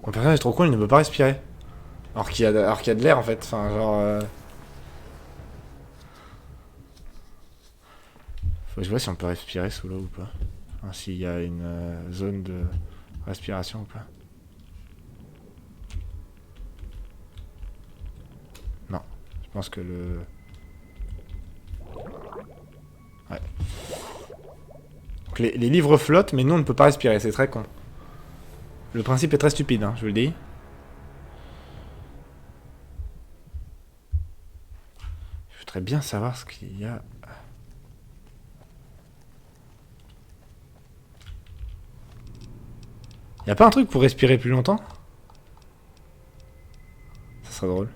Mon personnage est trop con, il ne peut pas respirer. Alors qu'il y a de l'air en fait. Enfin, genre. Faut que je vois si on peut respirer sous l'eau ou pas. Enfin, s'il y a une zone de respiration ou pas. Non. Je pense que le. Ouais. Donc les livres flottent, mais nous on ne peut pas respirer, c'est très con. Le principe est très stupide, hein, je vous le dis. Je voudrais bien savoir ce qu'il y a. Y a pas un truc pour respirer plus longtemps? Ça serait drôle.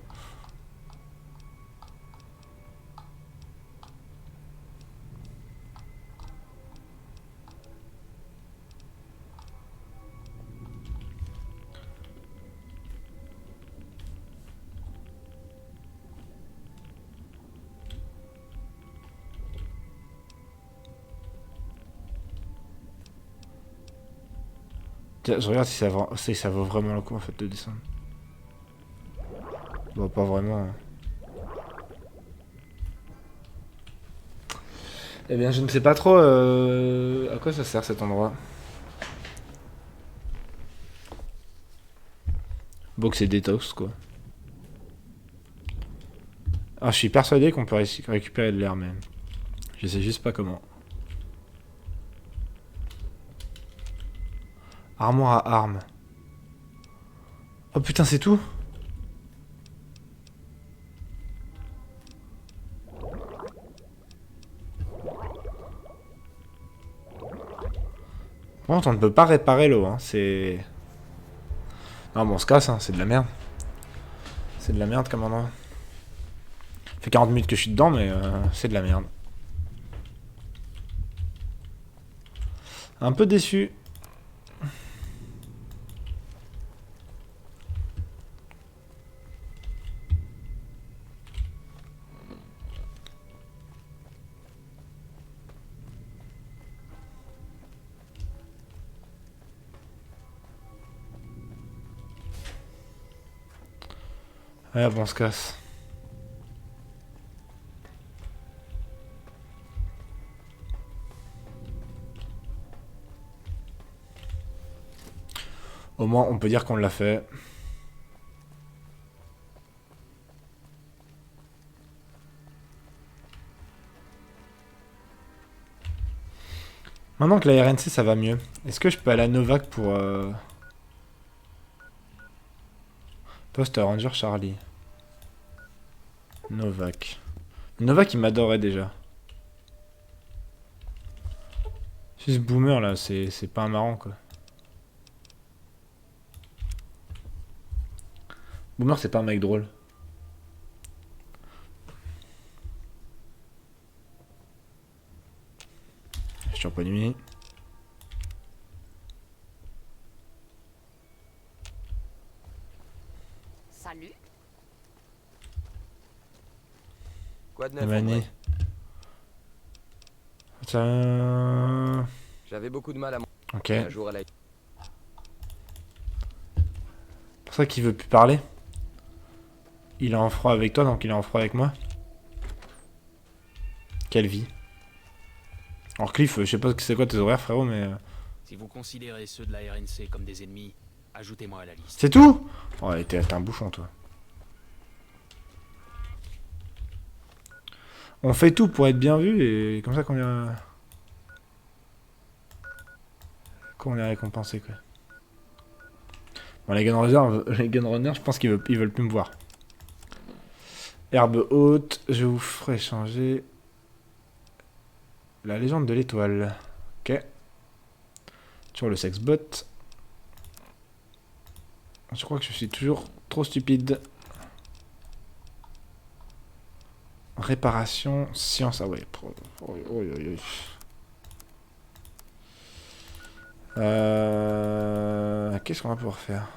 Tiens, je regarde si ça vaut vraiment le coup en fait de descendre. Bon, pas vraiment. Hein. Eh bien, je ne sais pas trop à quoi ça sert cet endroit. Bon, que c'est détox quoi. Ah, je suis persuadé qu'on peut récupérer de l'air même. Je sais juste pas comment. Armoire à armes. Oh putain, c'est tout? Bon, on ne peut pas réparer l'eau, hein. C'est. Non, bon, on se casse, hein. C'est de la merde. C'est de la merde comme endroit. Ça fait 40 minutes que je suis dedans, mais c'est de la merde. Un peu déçu. Ouais, bon, on se casse. Au moins, on peut dire qu'on l'a fait. Maintenant que la RNC, ça va mieux. Est-ce que je peux aller à Novak pour... Poste Ranger Charlie. Novak. Novak, il m'adorait déjà. C'est ce boomer là, c'est pas un marrant quoi. Boomer, c'est pas un mec drôle. Je suis en pas nuit. Salut. Quoi de neuf, Mani. André? Tiens. J'avais beaucoup de mal à Ok. mais un jour elle a... C'est pour ça qu'il veut plus parler. Il est en froid avec toi, donc il est en froid avec moi. Quelle vie. Alors Cliff, je sais pas c'est quoi tes horaires frérot, mais... Si vous considérez ceux de la RNC comme des ennemis, ajoutez-moi à la liste. C'est tout? Ouais, t'es un bouchon toi. On fait tout pour être bien vu et comme ça qu'on est récompensé quoi. Bon les Gunrunners, je pense ils veulent plus me voir. Herbe haute, je vous ferai changer la légende de l'étoile. Ok. Sur le sexbot. Je crois que je suis toujours trop stupide. Réparation, science, ah ouais. Qu'est-ce qu'on va pouvoir faire?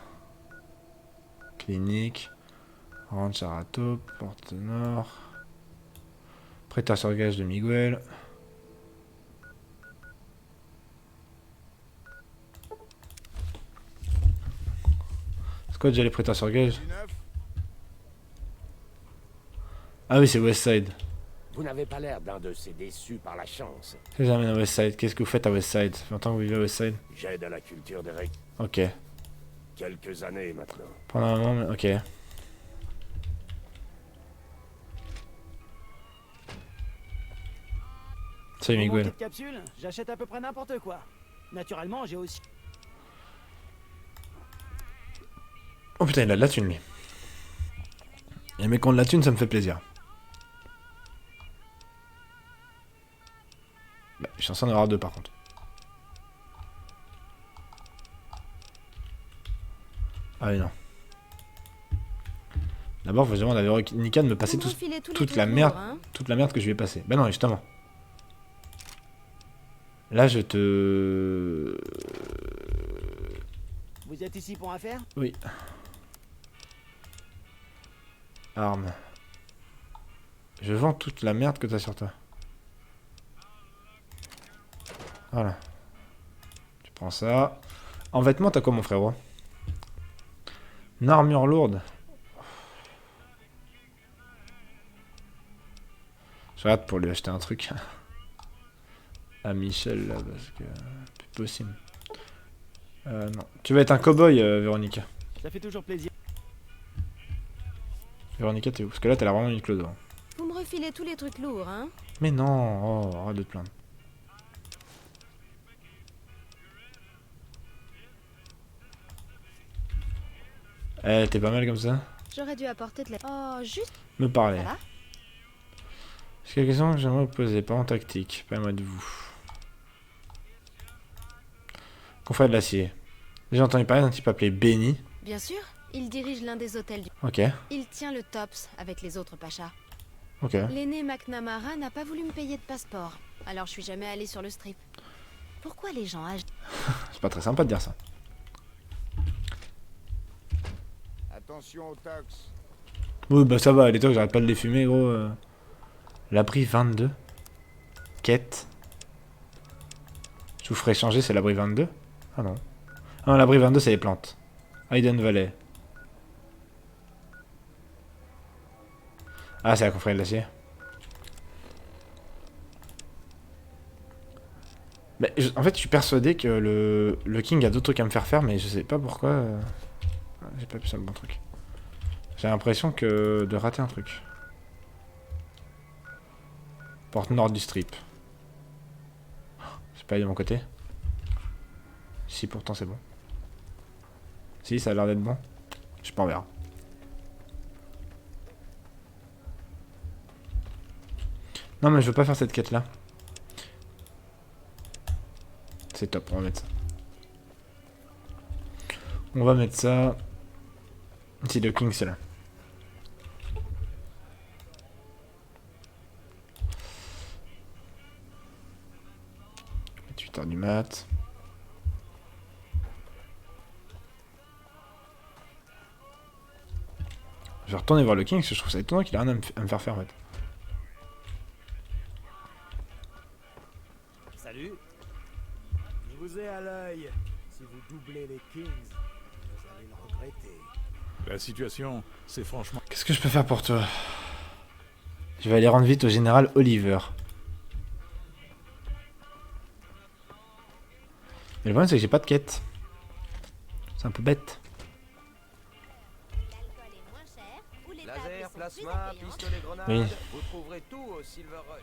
Clinique, Ranch Charato, Porte Nord, Prêteur sur gage de Miguel. Pourquoi déjà les prêteurs sur gage? Du neuf? Ah oui, c'est Westside. Vous n'avez pas l'air d'un de ces déçus par la chance. Je les amène à Westside. Qu'est-ce que vous faites à Westside? Ça fait longtemps que vous vivez à Westside? J'aide à la culture des règles. Ok. Quelques années maintenant. Pendant un moment, mais ok. Salut Pour Miguel. manquer de capsules, j'achète à peu près n'importe quoi. Naturellement, j'ai aussi... Oh putain, il a de la thune lui. Les mecs qui ont de la thune, ça me fait plaisir. Bah, je suis censé en avoir deux par contre. Ah oui, non. D'abord, faut vraiment d'avoir Nika de me passer toute la merde, toute la merde que je vais passer. Bah non, justement. Là, je te... Vous êtes ici pour affaire? Oui. Arme. Je vends toute la merde que t'as sur toi. Voilà. Tu prends ça. En vêtements, t'as quoi, mon frérot? Une armure lourde. Je regarde pour lui acheter un truc. À Michel, là, parce que... plus possible. Non. Tu vas être un cow-boy, Véronica. Ça fait toujours plaisir. Véronica, t'es où? Parce que là, t'as l'air vraiment une clodo. Vous me refilez tous les trucs lourds, hein? Mais non, oh, arrête de te plaindre. Eh, t'es pas mal comme ça? J'aurais dû apporter de la... Oh, juste... Me parler. Voilà. C'est quelque question que j'aimerais vous poser, pas en tactique, pas moi de vous. Confrère de l'acier. J'ai entendu parler d'un type appelé Benny. Bien sûr, il dirige l'un des hôtels du... Ok, Il tient le tops avec les autres pachas. ok. L'aîné McNamara n'a pas voulu me payer de passeport, alors je suis jamais allé sur le strip. Pourquoi les gens âgés... C'est pas très sympa de dire ça. Attention aux taxes. Oui, bah ça va, les tocs, j'arrête pas de les fumer, gros. L'abri 22. Quête. Je vous ferai changer, c'est l'abri 22. Ah non. Ah non, l'abri 22, c'est les plantes. Hayden Valley. Ah, c'est la confrérie de l'acier. Mais en fait, je suis persuadé que le King a d'autres trucs à me faire faire, mais je sais pas pourquoi. J'ai pas pu ça le bon truc. J'ai l'impression que de rater un truc. Porte nord du strip. C'est pas allé de mon côté. Si, pourtant c'est bon. Si, ça a l'air d'être bon. Je sais pas, on verra. Non, mais je veux pas faire cette quête là. C'est top, on va mettre ça. On va mettre ça. Si le King c'est là. 8h du mat. Je vais retourner voir le King parce que je trouve ça étonnant qu'il a rien à me faire faire en fait. Salut. Je vous ai à l'œil. Si vous doublez les Kings, vous allez le regretter. La situation, c'est franchement... Qu'est-ce que je peux faire pour toi? Je vais aller rendre vite au général Oliver. Mais le problème c'est que j'ai pas de quête. C'est un peu bête. Laser, plasma, pistolet, grenade. Oui. Vous trouverez tout au Silver Rush.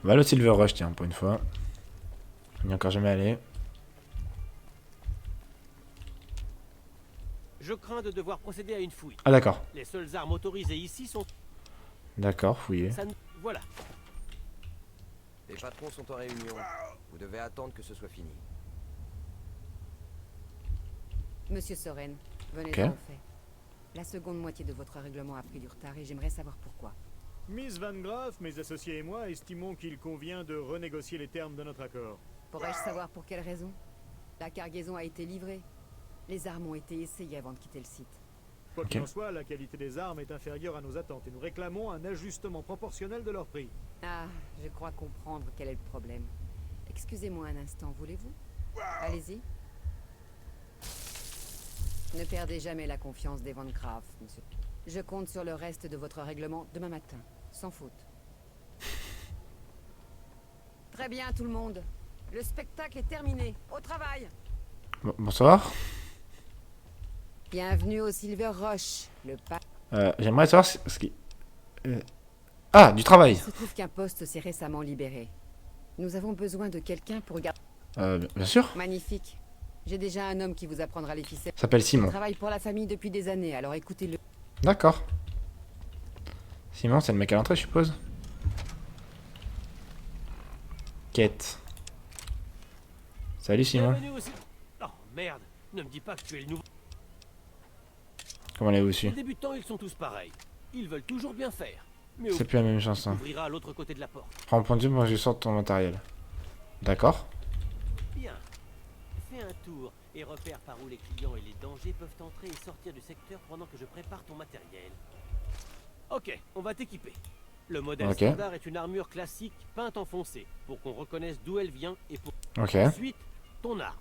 On va aller au Silver Rush, tiens, pour une fois. On n'y est encore jamais allé. Je crains de devoir procéder à une fouille. Ah d'accord. Les seules armes autorisées ici sont... D'accord, fouillé. Voilà. Les patrons sont en réunion. Vous devez attendre que ce soit fini. Monsieur Soren, venez Ok. en fait. La seconde moitié de votre règlement a pris du retard et j'aimerais savoir pourquoi. Miss Van Graff, mes associés et moi estimons qu'il convient de renégocier les termes de notre accord. Pourrais-je savoir pour quelle raison? La cargaison a été livrée. Les armes ont été essayées avant de quitter le site. Quoi Ok. qu'il en soit, la qualité des armes est inférieure à nos attentes et nous réclamons un ajustement proportionnel de leur prix. Ah, je crois comprendre quel est le problème. Excusez-moi un instant, voulez-vous? Allez-y. Ne perdez jamais la confiance des Van Graff, monsieur. Je compte sur le reste de votre règlement demain matin, sans faute. Très bien, tout le monde. Le spectacle est terminé. Au travail. Bonsoir. Bienvenue au Silver Rush, le pas. J'aimerais savoir ce qui... Ah, du travail. Il se trouve qu'un poste s'est récemment libéré. Nous avons besoin de quelqu'un pour garder... Bien sûr. Magnifique. J'ai déjà un homme qui vous apprendra les ficelles. S'appelle Simon. Il travaille pour la famille depuis des années, alors écoutez-le. D'accord. Simon, c'est le mec à l'entrée, je suppose. Quête. Salut Simon. Bienvenue aussi. Oh merde, ne me dis pas que tu es le nouveau. Comment l'avez-vous su? Les débutants, ils sont tous pareils. Ils veulent toujours bien faire. Mais C'est plus la même chanson. ouvrira à l'autre côté de la porte. Prends point de vue, moi je sors ton matériel. D'accord. Bien. Fais un tour et repère par où les clients et les dangers peuvent entrer et sortir du secteur pendant que je prépare ton matériel. Ok, on va t'équiper. Le modèle standard est une armure classique peinte en foncé pour qu'on reconnaisse d'où elle vient et pour... Ensuite, ton arme.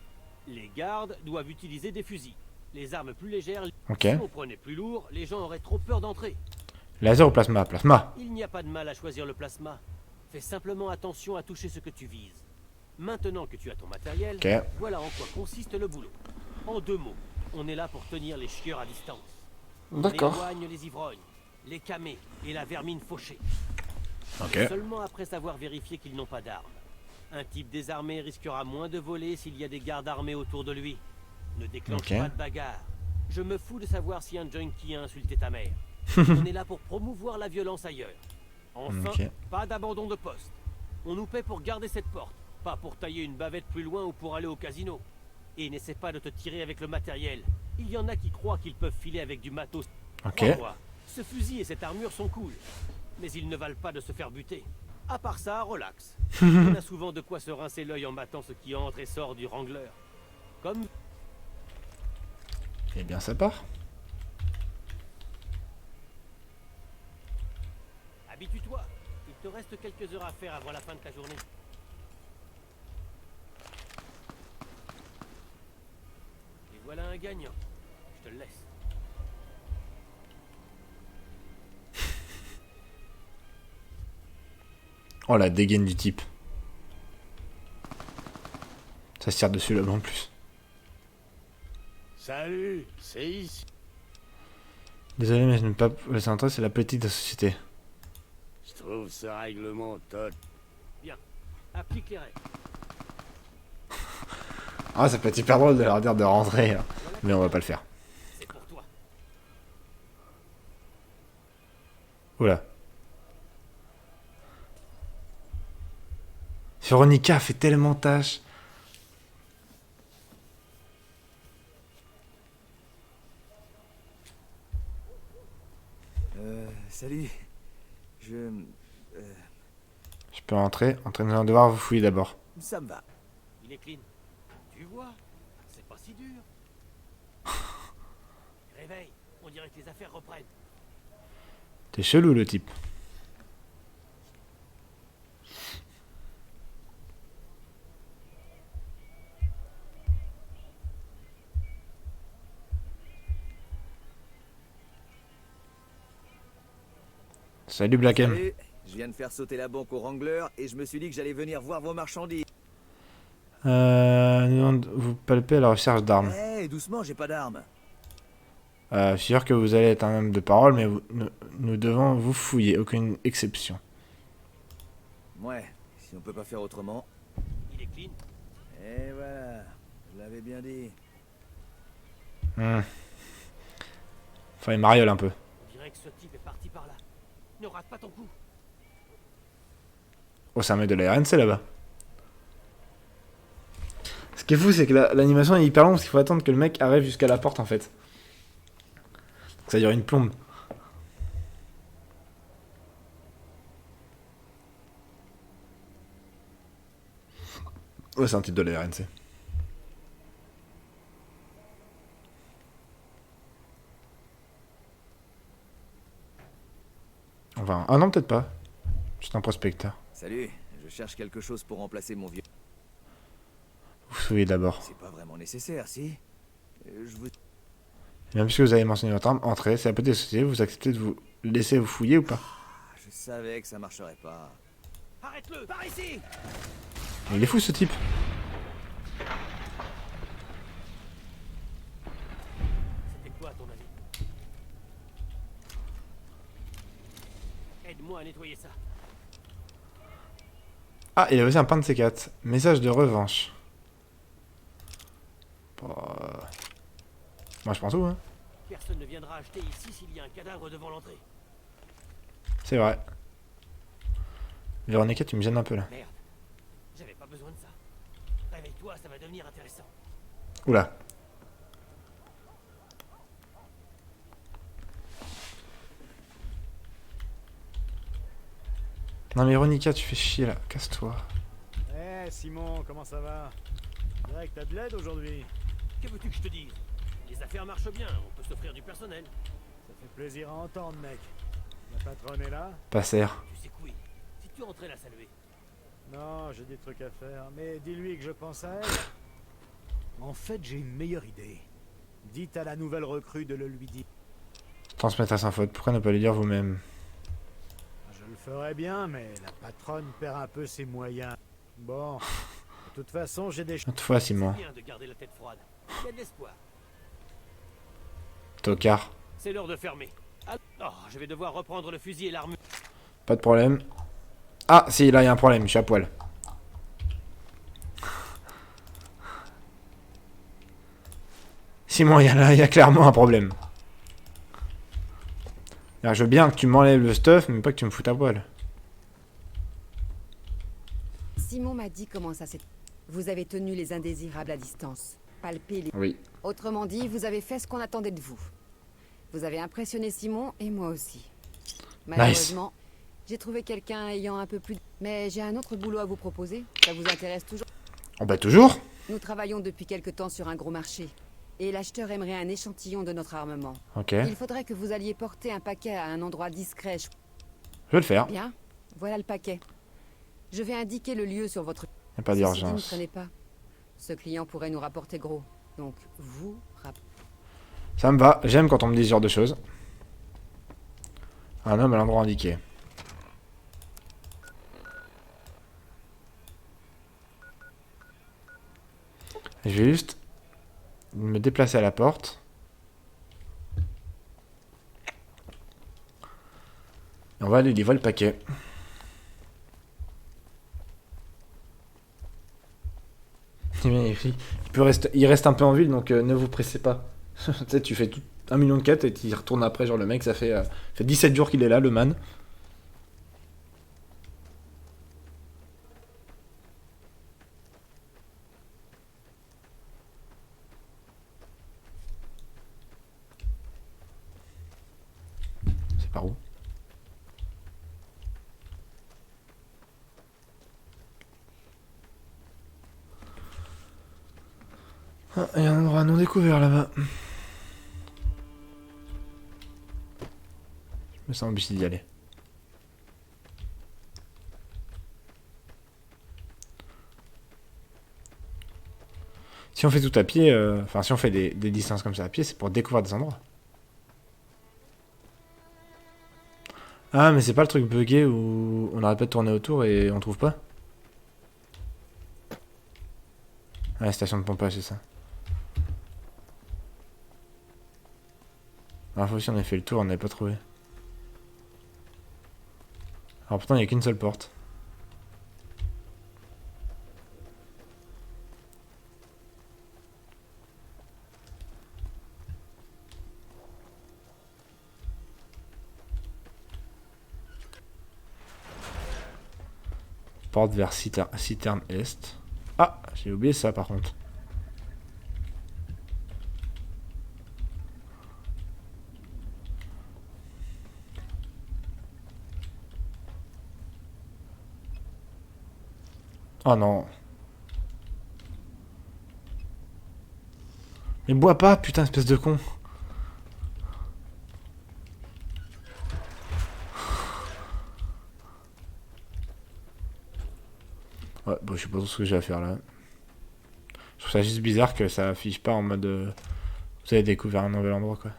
Les gardes doivent utiliser des fusils. Les armes plus légères, si on prenait plus lourd, les gens auraient trop peur d'entrer. Laser ou plasma? Plasma. Il n'y a pas de mal à choisir le plasma. Fais simplement attention à toucher ce que tu vises. Maintenant que tu as ton matériel, voilà en quoi consiste le boulot. En 2 mots, on est là pour tenir les chieurs à distance. D'accord. On éloigne les ivrognes, les camés et la vermine fauchée. Seulement après avoir vérifié qu'ils n'ont pas d'armes. Un type désarmé risquera moins de voler s'il y a des gardes armés autour de lui. Ne déclenche pas de bagarre. Je me fous de savoir si un junkie a insulté ta mère. On est là pour promouvoir la violence ailleurs. Enfin, pas d'abandon de poste. On nous paie pour garder cette porte, pas pour tailler une bavette plus loin ou pour aller au casino. Et n'essaie pas de te tirer avec le matériel. Il y en a qui croient qu'ils peuvent filer avec du matos. Crois-moi, ce fusil et cette armure sont cool. Mais ils ne valent pas de se faire buter. À part ça, relax. On a souvent de quoi se rincer l'œil en battant ce qui entre et sort du Wrangler. Comme... Eh bien, ça part. Habitue-toi. Il te reste quelques heures à faire avant la fin de ta journée. Et voilà un gagnant. Je te le laisse. Oh la dégaine du type. Ça se tire dessus là-bas en plus. Salut, c'est ici. Désolé mais je ne peux pas laisser entrer, c'est la politique de la société. Je trouve ce règlement tot. Bien, applique les règles. Ah, ça peut être hyper drôle de leur dire de rentrer, là. Mais on va pas le faire. C'est pour toi. Oula. Véronica fait tellement tâche. Salut. Je peux entrer. Nous allons devoir vous fouiller d'abord. Ça me va. Il est clean. Tu vois, c'est pas si dur. Réveille, on dirait que les affaires reprennent. T'es chelou le type. Salut Black M. Salut. Je viens de faire sauter la banque au Wrangler et je me suis dit que j'allais venir voir vos marchandises. Vous palpez à la recherche d'armes. Doucement, j'ai pas d'armes. Je suis sûr que vous allez être un homme de parole, mais nous devons vous fouiller, aucune exception. Ouais, si on peut pas faire autrement. Il est clean. Et voilà, je l'avais bien dit. Enfin, il mariole un peu. On dirait que ce type est parti par là. Ne rate pas ton coup. Oh, c'est un mec de la RNC là-bas. Ce qui est fou, c'est que l'animation est hyper longue parce qu'il faut attendre que le mec arrive jusqu'à la porte en fait. Donc ça dure une plombe. Oh, c'est un type de la RNC. Enfin, ah non, peut-être pas. C'est un prospecteur. Salut, je cherche quelque chose pour remplacer mon vieux. Vous fouillez d'abord. C'est pas vraiment nécessaire, si? Je vous... Même puisque vous avez mentionné votre arme, entrez, c'est la petite société, vous acceptez de vous laisser vous fouiller ou pas? Je savais que ça marcherait pas. Arrête-le, par ici! Il est fou ce type. C'était quoi à ton avis? Aide-moi à nettoyer ça. Ah, il a aussi un pain de C4. Message de revanche. Bon, moi je prends tout, hein. Personne ne viendra acheter ici s'il y a un cadavre devant l'entrée. C'est vrai. Véronica, tu me gênes un peu là. Merde, j'avais pas besoin de ça. Réveille-toi, ça va devenir intéressant. Oula. Non mais Véronica, tu fais chier là. Casse-toi. Eh, Simon, comment ça va? Je dirais que t'as de l'aide aujourd'hui. Que veux-tu que je te dise? Les affaires marchent bien, on peut s'offrir du personnel. Ça fait plaisir à entendre, mec. La patronne est là? Passer. Tu sais quoi? Si tu entrais la saluer. Non, j'ai des trucs à faire, mais dis-lui que je pense à elle. En fait, j'ai une meilleure idée. Dites à la nouvelle recrue de le lui dire. Transmettre à sans faute. Pourquoi ne pas le dire vous-même? Je le ferais bien, mais la patronne perd un peu ses moyens. Bon, de toute façon, j'ai des... Toutefois, Simon. C'est bien de garder la tête froide. Il y a de l'espoir. Tocard. C'est l'heure de fermer. Oh, je vais devoir reprendre le fusil et l'armure. Pas de problème. Ah, si, là, il y a un problème. Je suis à poil. Simon, il y a clairement un problème. Alors, je veux bien que tu m'enlèves le stuff, mais pas que tu me foutes à poil. Simon m'a dit comment ça s'est... Vous avez tenu les indésirables à distance. Palpé les... Oui. Autrement dit, vous avez fait ce qu'on attendait de vous. Vous avez impressionné Simon et moi aussi. Malheureusement, j'ai trouvé quelqu'un ayant un peu plus... Mais j'ai un autre boulot à vous proposer. Ça vous intéresse toujours? Oh bah toujours. Nous travaillons depuis quelque temps sur un gros marché. Et l'acheteur aimerait un échantillon de notre armement. Ok. Il faudrait que vous alliez porter un paquet à un endroit discret. Je vais le faire. Bien, voilà le paquet. Je vais indiquer le lieu sur votre... Y a pas Ceci dit, d'urgence. ne traînez pas. Ce client pourrait nous rapporter gros. Donc, vous... Ça me va. J'aime quand on me dit ce genre de choses. Un homme à l'endroit indiqué. Je vais juste me déplacer à la porte. Et on va aller livrer le paquet. C'est bien écrit. Il reste un peu en ville, donc ne vous pressez pas. Tu sais, tu fais tout 1 million de quêtes et tu y retournes après. Genre, le mec, ça fait 17 jours qu'il est là, le man. C'est par où? Ah, il y a un endroit non découvert là-bas. Je me sens obligé d'y aller. Si on fait tout à pied, enfin si on fait des distances comme ça à pied, c'est pour découvrir des endroits. Ah mais c'est pas le truc bugué où on arrête pas de tourner autour et on trouve pas? Ah, station de pompage, c'est ça. La fois aussi on a fait le tour, on n'avait pas trouvé. Alors pourtant il n'y a qu'une seule porte. Porte vers Citerne Est. Ah, j'ai oublié ça par contre. Oh non. Mais bois pas, putain, espèce de con. Ouais, bon, je sais pas trop ce que j'ai à faire là. Je trouve ça juste bizarre que ça affiche pas en mode Vous avez découvert un nouvel endroit, quoi.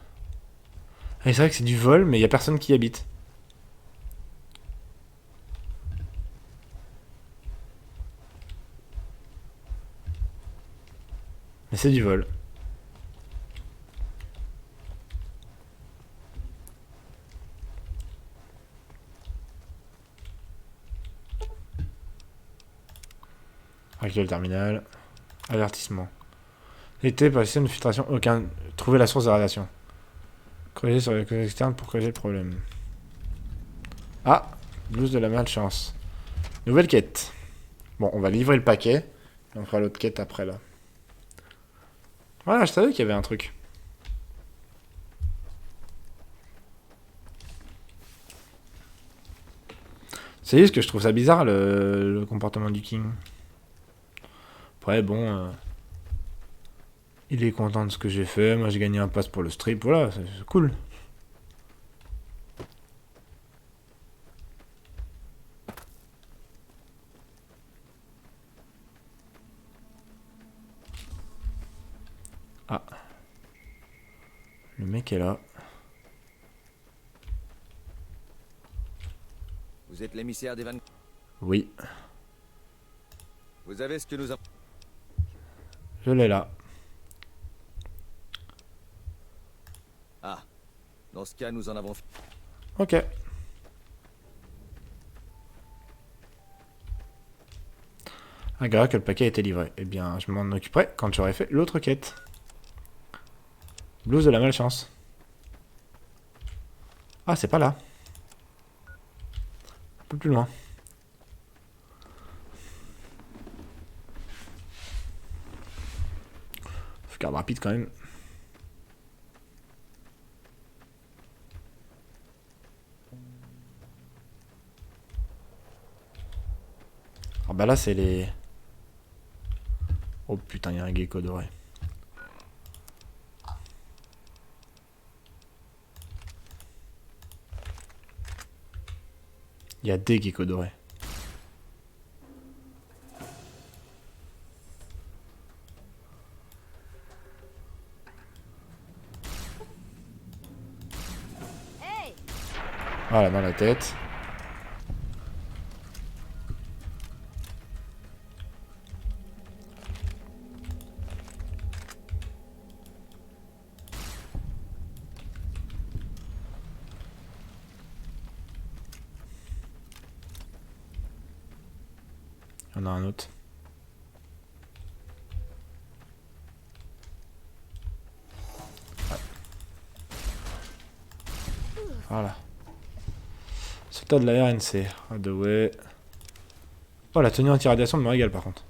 Ah, c'est vrai que c'est du vol, mais il y a personne qui y habite. Mais c'est du vol. Activer le terminal. Avertissement. Été passer une filtration. Aucun. Trouver la source de radiation. Corriger sur les causes externes pour corriger le problème. Ah, blouse de la malchance. Nouvelle quête. Bon, on va livrer le paquet. Et on fera l'autre quête après là. Voilà, je savais qu'il y avait un truc. C'est juste que je trouve ça bizarre le comportement du King. Après, bon. Il est content de ce que j'ai fait. Moi, j'ai gagné un pass pour le strip. Voilà, c'est cool. Ah. Le mec est là. Vous êtes l'émissaire des Van... Oui. Vous avez ce que nous avons... Je l'ai là. Ah. Dans ce cas, nous en avons... Ok. Agréable que le paquet a été livré. Eh bien, je m'en occuperai quand j'aurai fait l'autre quête. Blouse de la malchance. Ah, c'est pas là. Un peu plus loin. Garde rapide quand même. Alors bah là c'est les... Oh putain, il y a un gecko doré. Il y a des geckos dorés. Voilà, dans la tête. Il y en a un autre. Ouais. Voilà. Soldat de la RNC. Hadaway. Oh, la tenue anti-radiation me régale par contre.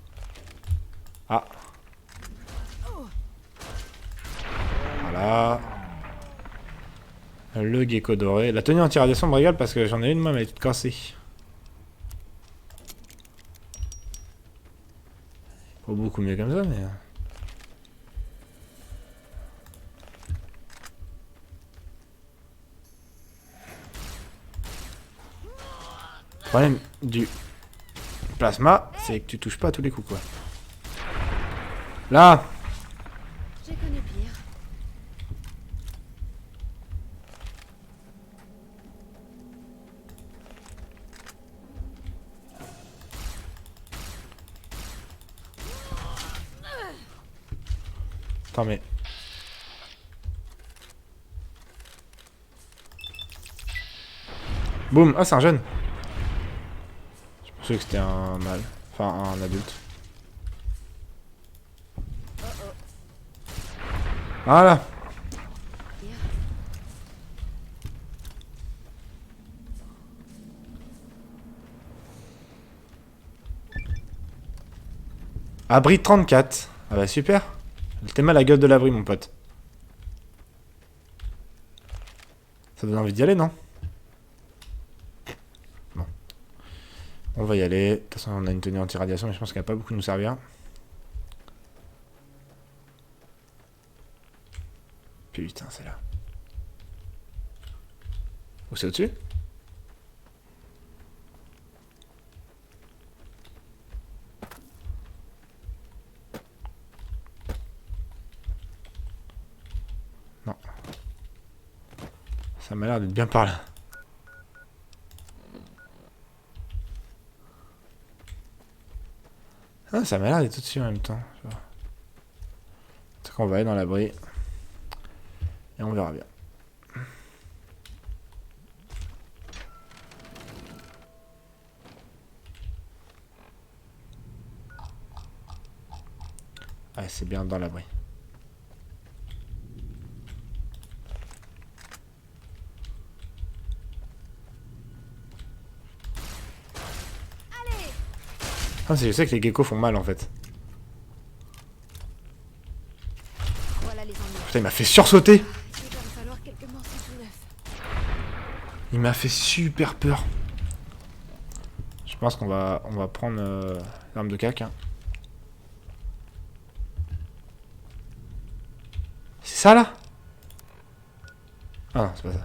Ah. Voilà. Le gecko doré. La tenue anti-radiation me régale parce que j'en ai une, moi, mais elle est toute cassée. Pas beaucoup mieux comme ça, mais... Le problème du plasma, c'est que tu touches pas à tous les coups, quoi. Là! J'ai connu pire. Attends, mais... Boum! Ah, c'est un jeune! Je pensais que c'était un mâle. Enfin, un adulte. Voilà! Abri 34. Ah bah super! T'es mal à la gueule de l'abri, mon pote. Ça donne envie d'y aller, non? Bon. On va y aller. De toute façon, on a une tenue anti-radiation, mais je pense qu'elle va pas beaucoup nous servir. Putain, c'est là. Où c'est au-dessus? Ça m'a l'air d'être bien par là. Ah, ça m'a l'air d'être au-dessus en même temps. On va aller dans l'abri. Et on verra bien. Ah, c'est bien dans l'abri. Ah, je sais que les geckos font mal en fait. Voilà les ennuis. Putain, il m'a fait sursauter. Il va me falloir quelques morceaux tout neufs. Il m'a fait super peur. Je pense qu'on va prendre l'arme de cac. Hein. C'est ça là? Ah non, c'est pas ça.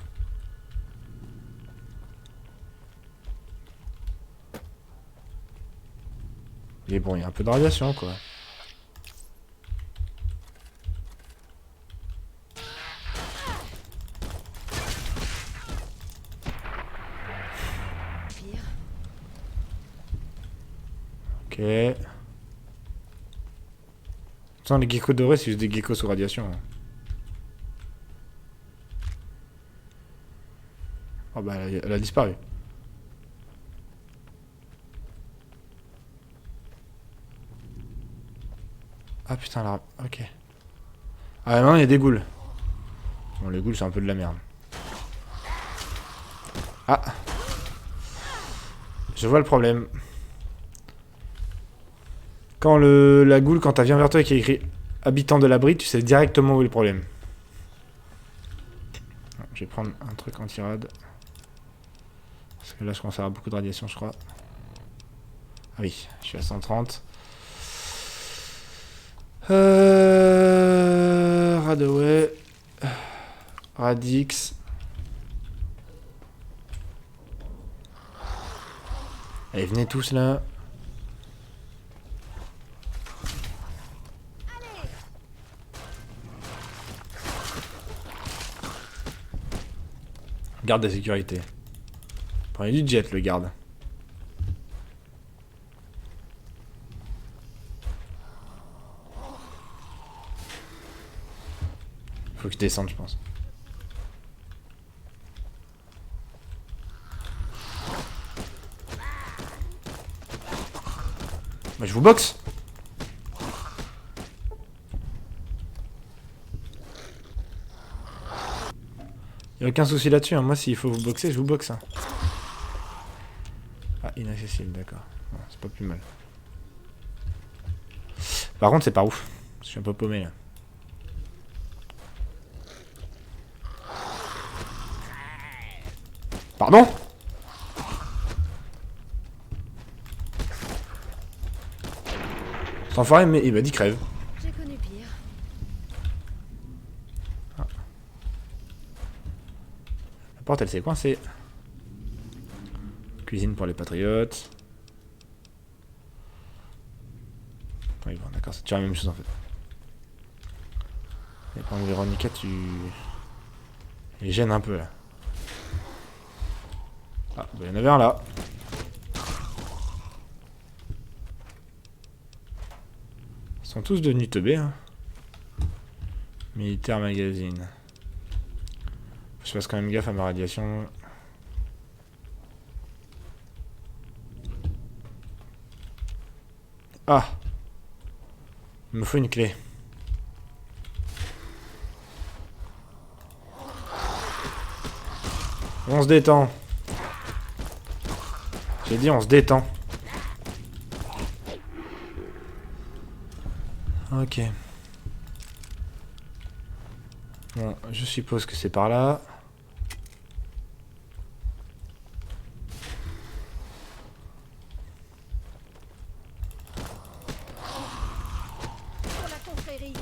Mais bon, il y a un peu de radiation quoi. Pire. Ok. Attends, les geckos dorés, c'est juste des geckos sous radiation. Hein. Oh bah elle a disparu. Ah putain, là. Ok. Ah non, il y a des ghouls. Bon, les ghouls, c'est un peu de la merde. Ah. Je vois le problème. Quand la ghoul, quand elle vient vers toi et qu'il y a écrit habitant de l'abri, tu sais directement où est le problème. Je vais prendre un truc anti-rad. Parce que là, je commence à avoir beaucoup de radiation, je crois. Ah oui, je suis à 130. Radaway. Radix. Allez, venez tous là. Garde de sécurité. Prenez du jet, le garde. Faut que je descende, je pense. Bah, je vous boxe. Y'a aucun souci là-dessus, hein. Moi s'il faut vous boxer, je vous boxe. Hein. Ah, inaccessible, d'accord. Bon, c'est pas plus mal. Par contre, c'est pas ouf. Je suis un peu paumé là. Pardon? Cet enfoiré, mais il m'a dit crève. J'ai connu pire. Ah. La porte, elle s'est coincée. Cuisine pour les patriotes. Oui, bon, d'accord, c'est toujours la même chose en fait. Et quand Véronica, tu... Il gêne un peu là. Ah, bah, il y en avait un là. Ils sont tous devenus teubés. Hein. Militaire magazine. Faut que je fasse quand même gaffe à ma radiation. Ah! Il me faut une clé. On se détend. J'ai dit on se détend. Ok. Bon, je suppose que c'est par là. Pour la confrérie.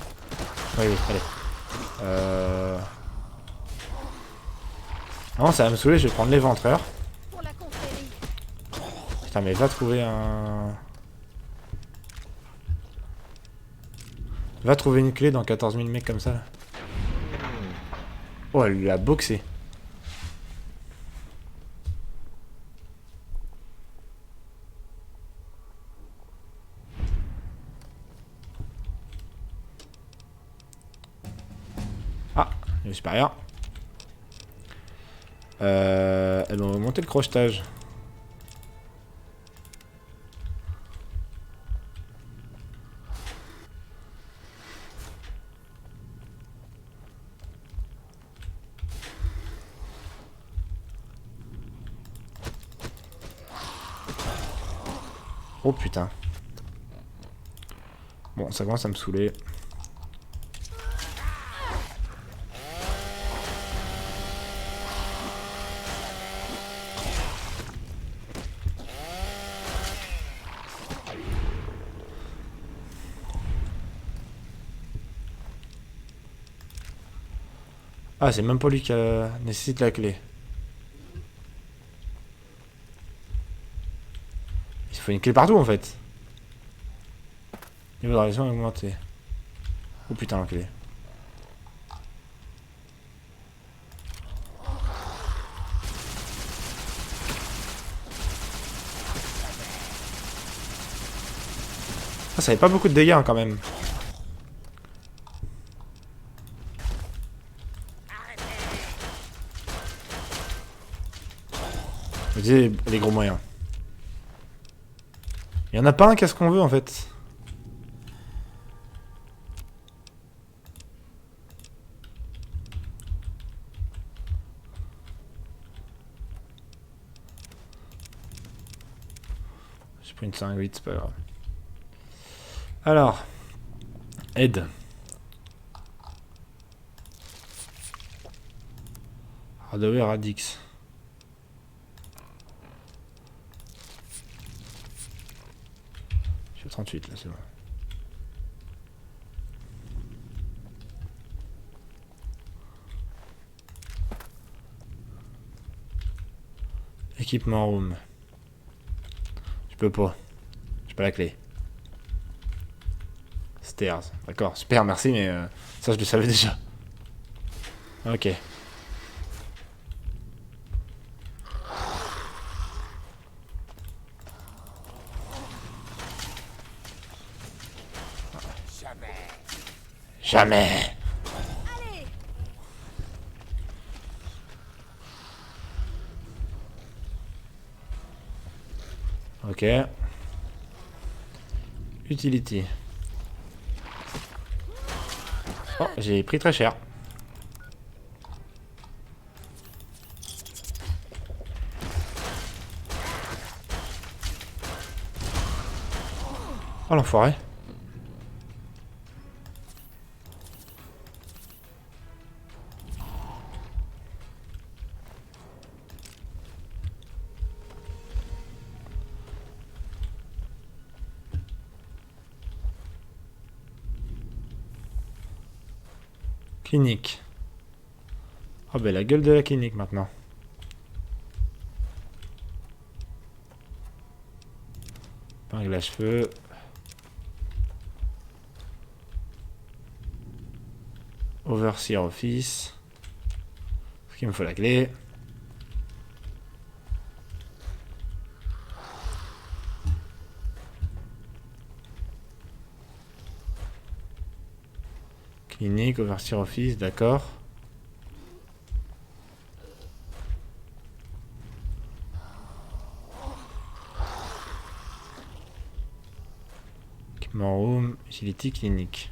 Oui, oui, allez. Non, ça va me saouler, je vais prendre l'éventreur. Pour la confrérie. Putain, mais va trouver un... Va trouver une clé dans 14 000 mecs comme ça. Là. Oh, elle lui a boxé. Niveau supérieur. Eh ben on va monter le crochetage. Oh putain. Bon, ça commence à me saouler. Ah, c'est même pas lui qui nécessite la clé. Il faut une clé partout en fait. Niveau de réalisation augmenté. Oh putain, la clé. Ah, ça avait pas beaucoup de dégâts hein, quand même. Vous disiez les gros moyens. Il y en a pas un, qu'est-ce qu'on veut en fait? J'ai pris une 5-8, c'est pas grave. Alors, aide. Hardware Radix. Je suis à 38 là, c'est bon. Équipement room. Je peux pas. J'ai pas la clé. Stairs. D'accord, super, merci, mais ça je le savais déjà. Ok. Jamais. Ok. Utility. Oh, j'ai pris très cher. Oh l'enfoiré. Clinique. Oh ben la gueule de la clinique maintenant. Épingle à cheveux. Overseer Office. Parce qu'il me faut la clé. Clinique, Overseer Office, d'accord. Équipement room, utility, clinique.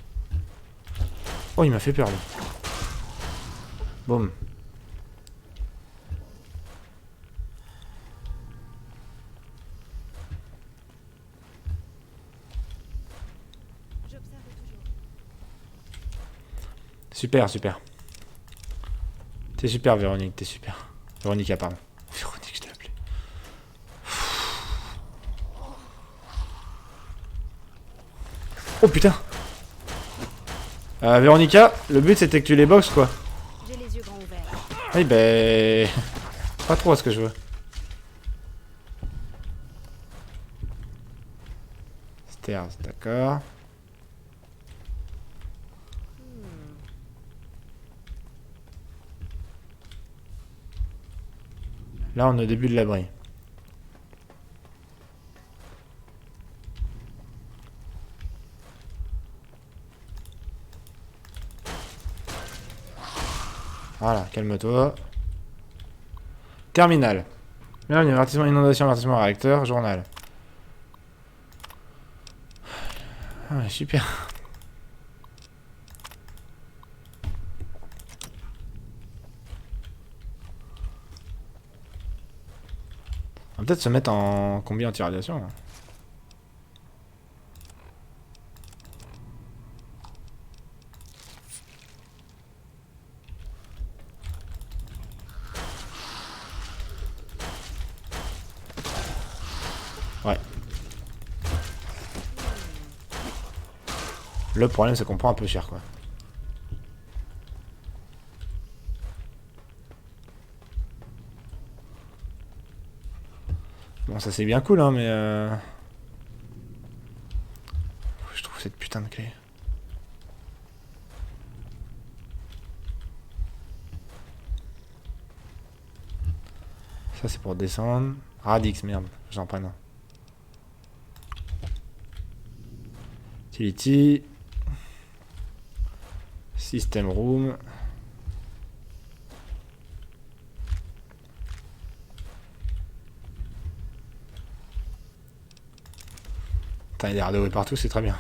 Oh, il m'a fait peur, lui. Boum. Super, super. T'es super, Véronique, t'es super. Véronique, pardon. Véronique, je t'ai appelé. Oh putain. Véronica, le but c'était que tu les boxes quoi. J'ai les yeux grands ouverts. Oui, ben. Pas trop à ce que je veux. Stairs, d'accord. Là, on est au début de l'abri. Voilà, calme-toi. Terminal. Bienvenue, avertissement inondation, avertissement réacteur, journal. Ah ouais, super. On va peut-être se mettre en combi anti-radiation. Ouais. Le problème c'est qu'on prend un peu cher quoi. Bon ça c'est bien cool hein mais je trouve cette putain de clé. Ça c'est pour descendre. Radix merde, j'en prends un. Utility. System room. Putain, il y a des radiots partout, c'est très bien.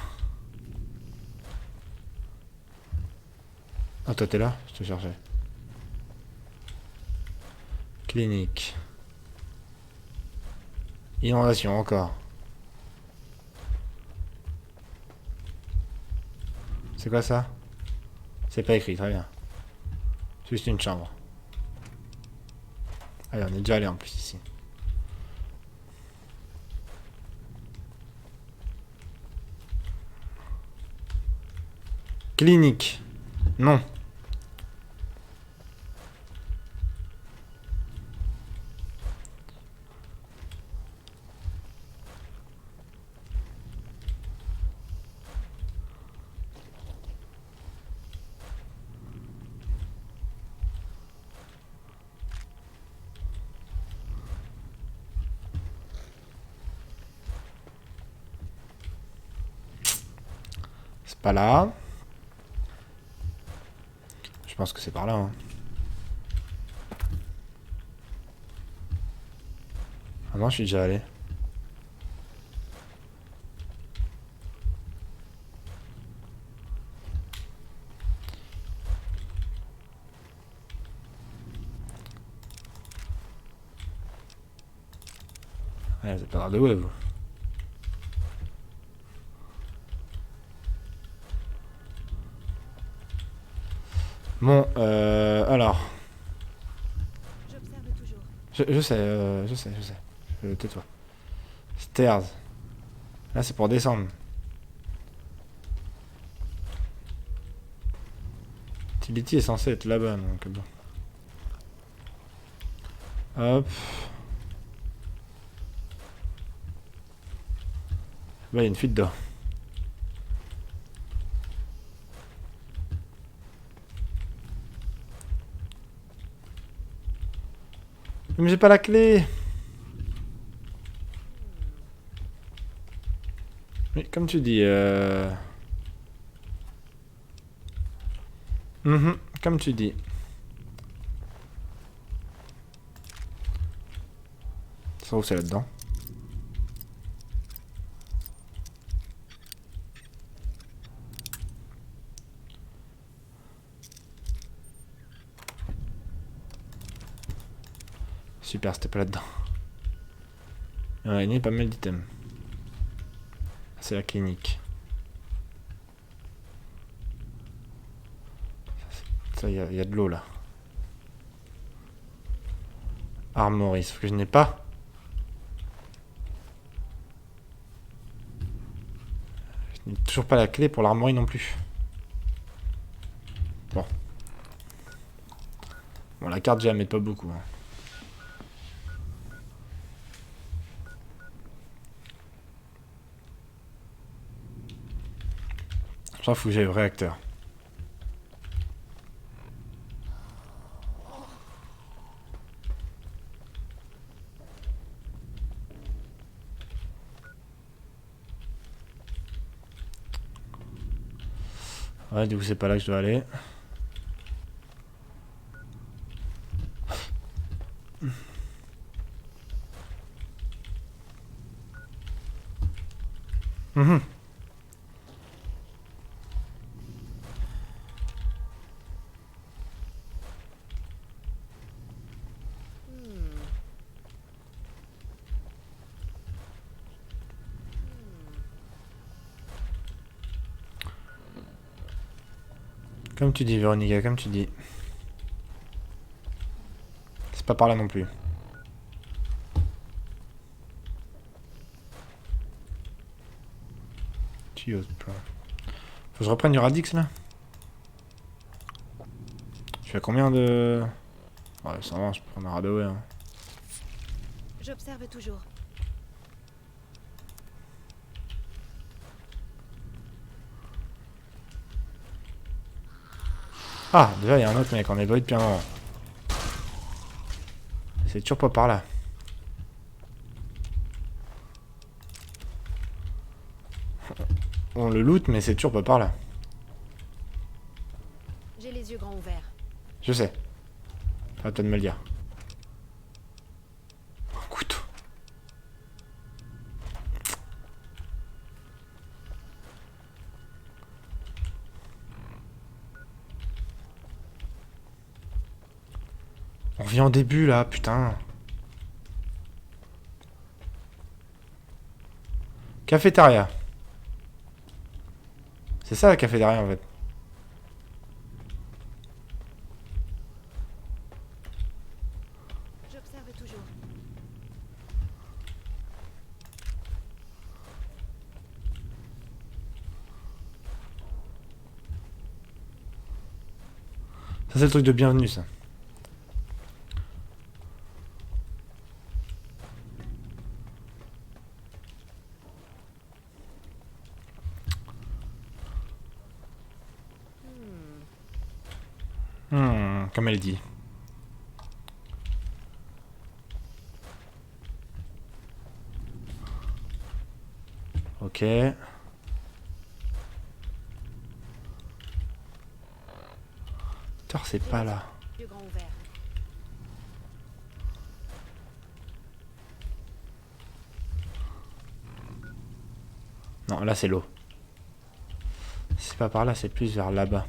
Ah, toi t'es là? Je te cherchais. Clinique. Inondation, encore. C'est quoi ça? C'est pas écrit, très bien. Juste une chambre. Allez, on est déjà allé en plus ici. Clinique. Non. Pas là. Je pense que c'est par là. Hein. Ah non, je suis déjà allé. Ouais, vous êtes pas de où, vous? Bon, alors. J'observe toujours. Je sais. Tais-toi. Stairs. Là, c'est pour descendre. Utility est censé être là-bas, donc bon. Hop. Là, il y a une fuite d'eau. Mais j'ai pas la clé. Oui, comme tu dis, comme tu dis. Ça où c'est là-dedans. Super, c'était pas là-dedans. Ouais, il y a pas mal d'items. C'est la clinique. Ça, il y a de l'eau là. Armory, sauf que je n'ai pas. Je n'ai toujours pas la clé pour l'armory non plus. Bon. Bon, la carte, j'y mets pas beaucoup. Hein. J'en fous, j'ai le réacteur. Ouais, du coup, c'est pas là que je dois aller. Mhm. Comme tu dis, Véronica, comme tu dis. C'est pas par là non plus. Tuyau de plein. Faut que je reprenne du Radix là. Je suis à combien de... Ouais, ça va, je peux prendre un Radaway. Hein. J'observe toujours. Ah, déjà il y a un autre mec, on est depuis un moment. C'est toujours pas par là. On le loot, mais c'est toujours pas par là. J'ai les yeux grands ouverts. Je sais. À toi de me le dire. Un couteau. On revient au début là, putain. Cafétéria. C'est ça la cafétéria en fait. J'observe toujours. Ça c'est le truc de bienvenue ça. Comme elle dit. Ok. Putain, c'est pas là. Yeux grands ouverts. Non, là c'est l'eau. C'est pas par là, c'est plus vers là-bas.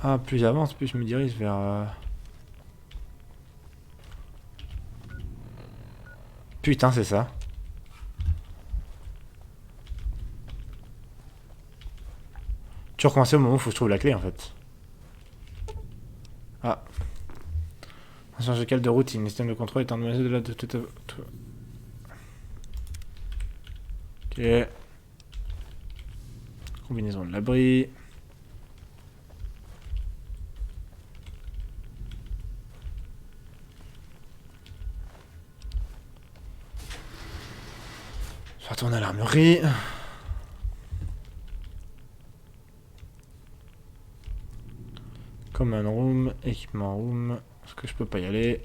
Ah, plus j'avance, plus je me dirige vers... Putain, c'est ça. Tu recommences au moment où il faut que je trouve la clé en fait. Ah. Un change de cale de routine. Le système de contrôle est endommagé de la... Ok. Combinaison de l'abri. Je retourne à l'armurerie. Common room, équipement room. Est-ce que je peux pas y aller?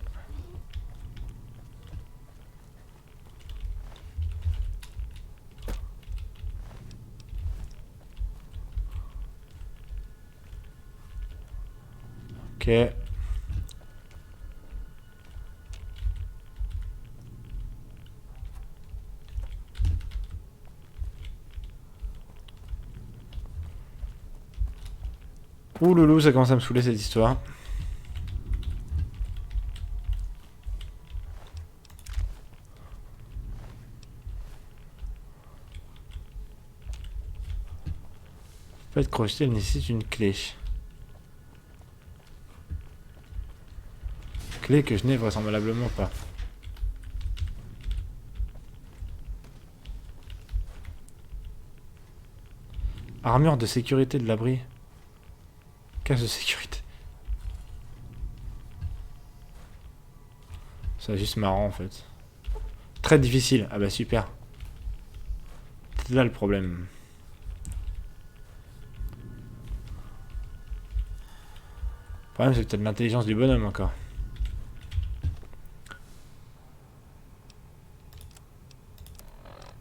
Ok. Ouh loulou, ça commence à me saouler cette histoire. Peut être crocheté, elle nécessite une clé. Clé que je n'ai vraisemblablement pas. Armure de sécurité de l'abri. Cache de sécurité. C'est juste marrant en fait. Très difficile. Ah bah super. C'est là le problème. Le problème c'est peut-être l'intelligence du bonhomme encore.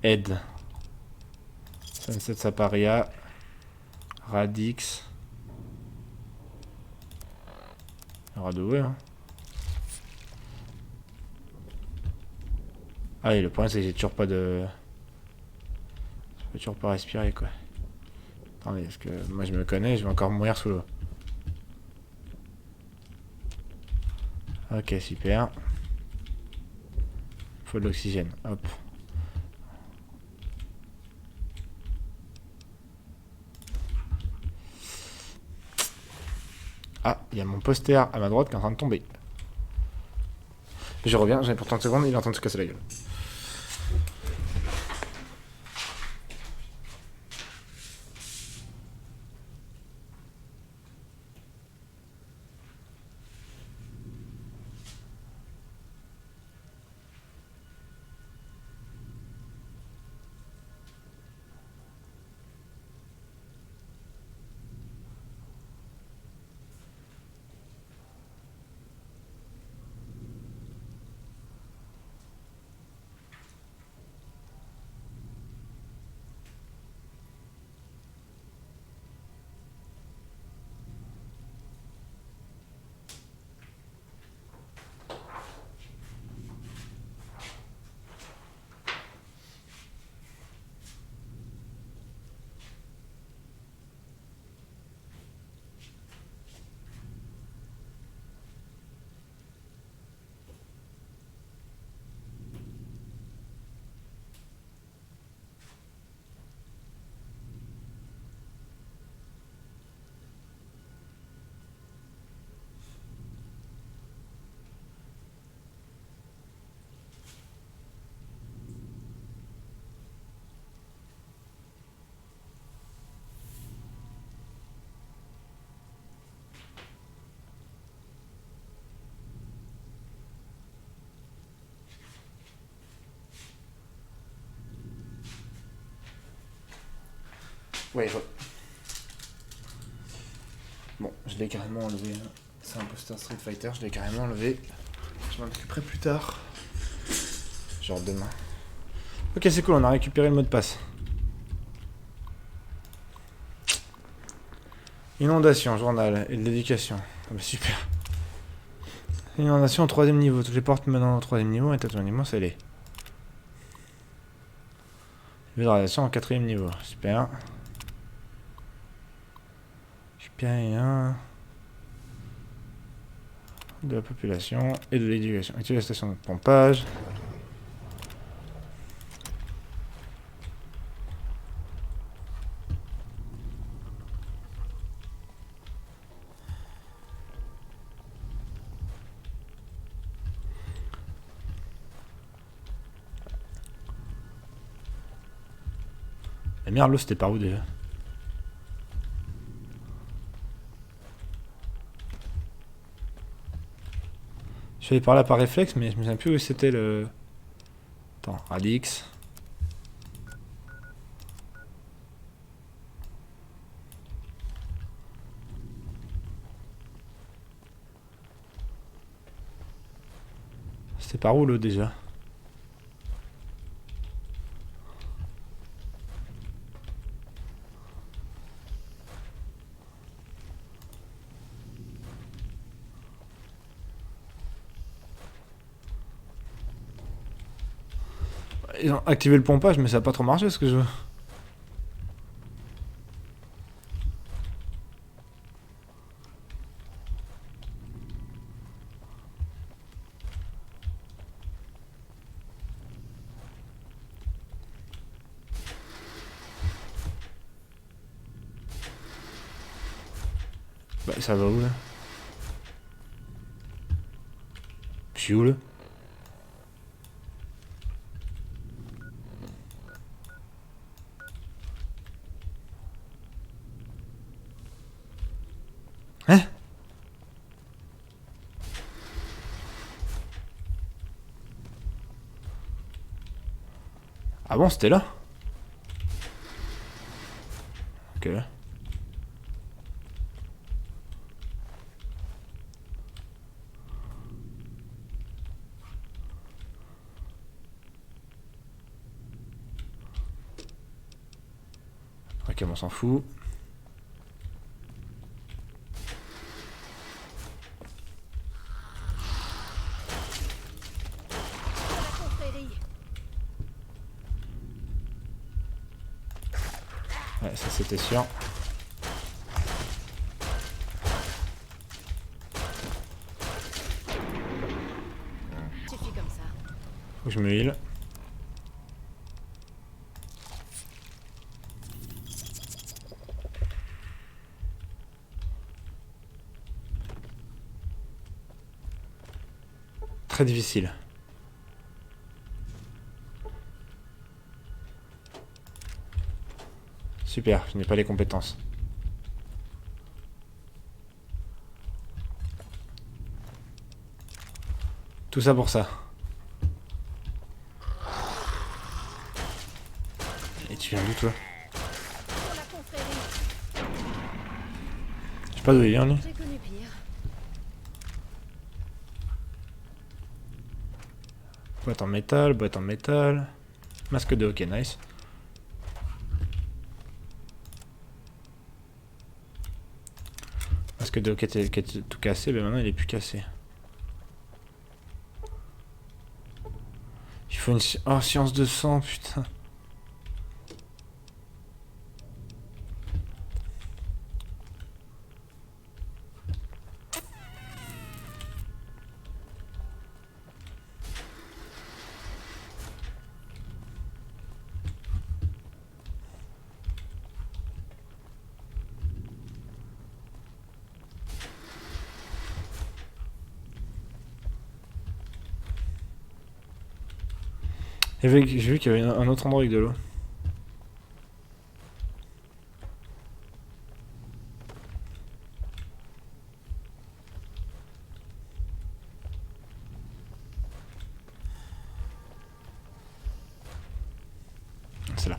Aide. Sunset Saparia. Radix. Radaway, hein. Ah oui, le problème c'est que j'ai toujours pas de... Je peux toujours pas respirer quoi. Attendez, parce que moi je me connais, je vais encore mourir sous l'eau. Ok, super. Faut de l'oxygène, hop. Ah, il y a mon poster à ma droite qui est en train de tomber. Je reviens, j'ai pour 30 secondes, il est en train de se casser la gueule. Ouais, bon, je l'ai carrément enlevé. C'est un poster Street Fighter, je l'ai carrément enlevé. Je m'en occuperai plus tard. Genre demain. Ok, c'est cool, on a récupéré le mot de passe. Inondation, journal et de l'éducation. Ah bah super. Inondation au 3ème niveau. Toutes les portes menant au 3ème niveau et au niveau scellé. Végétation au 4ème niveau. Super. Super. De la population et de l'éducation. Activer la station de pompage. La merde, l'eau c'était par où déjà? Je suis allé par là par réflexe, mais je me souviens plus où c'était le... Attends, Radix. C'était par où l'eau déjà? Ils ont activé le pompage, mais ça a pas trop marché ce que je veux. Bah ça va où là? Je suis où là? Hein? Ah bon, c'était là? Ok. Ok, on s'en fout. Ouais, ça c'était sûr. Suffit comme ça. Faut que je me heal. Très difficile. Super, je n'ai pas les compétences. Tout ça pour ça. Et tu viens d'où toi? Je sais pas d'où il vient lui. J'ai connu pire. Boîte en métal, boîte en métal. Masque de hockey, nice. Masque de hockey qui était tout cassé, mais maintenant il est plus cassé. Il faut une... Oh, science de sang, putain. J'ai vu qu'il y avait un autre endroit avec de l'eau. C'est là.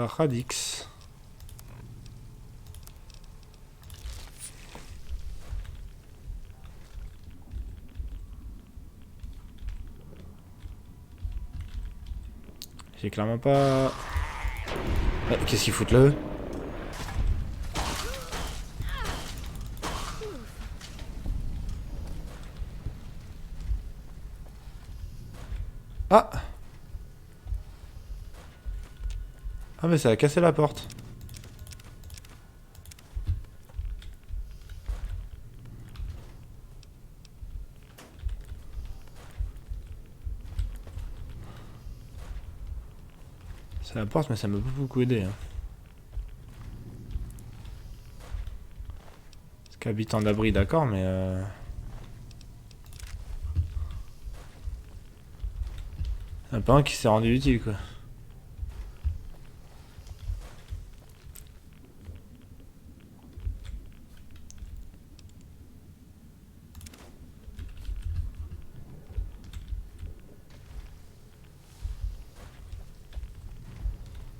Radix. J'ai clairement pas... Ouais, qu'est-ce qu'ils foutent là eux? Ah! Ah mais ça a cassé la porte. C'est la porte mais ça m'a pas beaucoup aidé. Hein. Parce qu'habitant d'abri d'accord mais... Il n'y en a pas un qui s'est rendu utile quoi.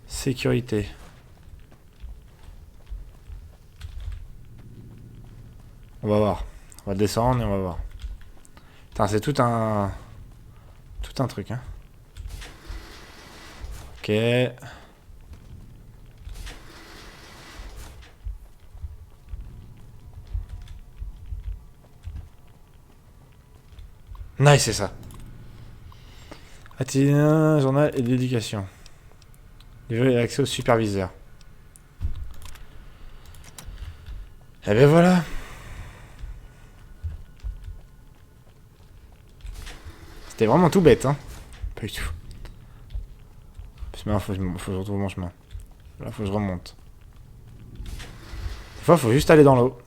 Sécurité. On va voir. On va descendre et on va voir. Putain, c'est tout un truc hein. Ok. Nice, c'est ça. Atelier, journal et d'éducation. Livrer accès au superviseur. Et ben voilà. C'était vraiment tout bête, hein. Pas du tout. Maintenant, faut que je retrouve mon chemin. Là, faut que je remonte. Des fois, faut juste aller dans l'eau.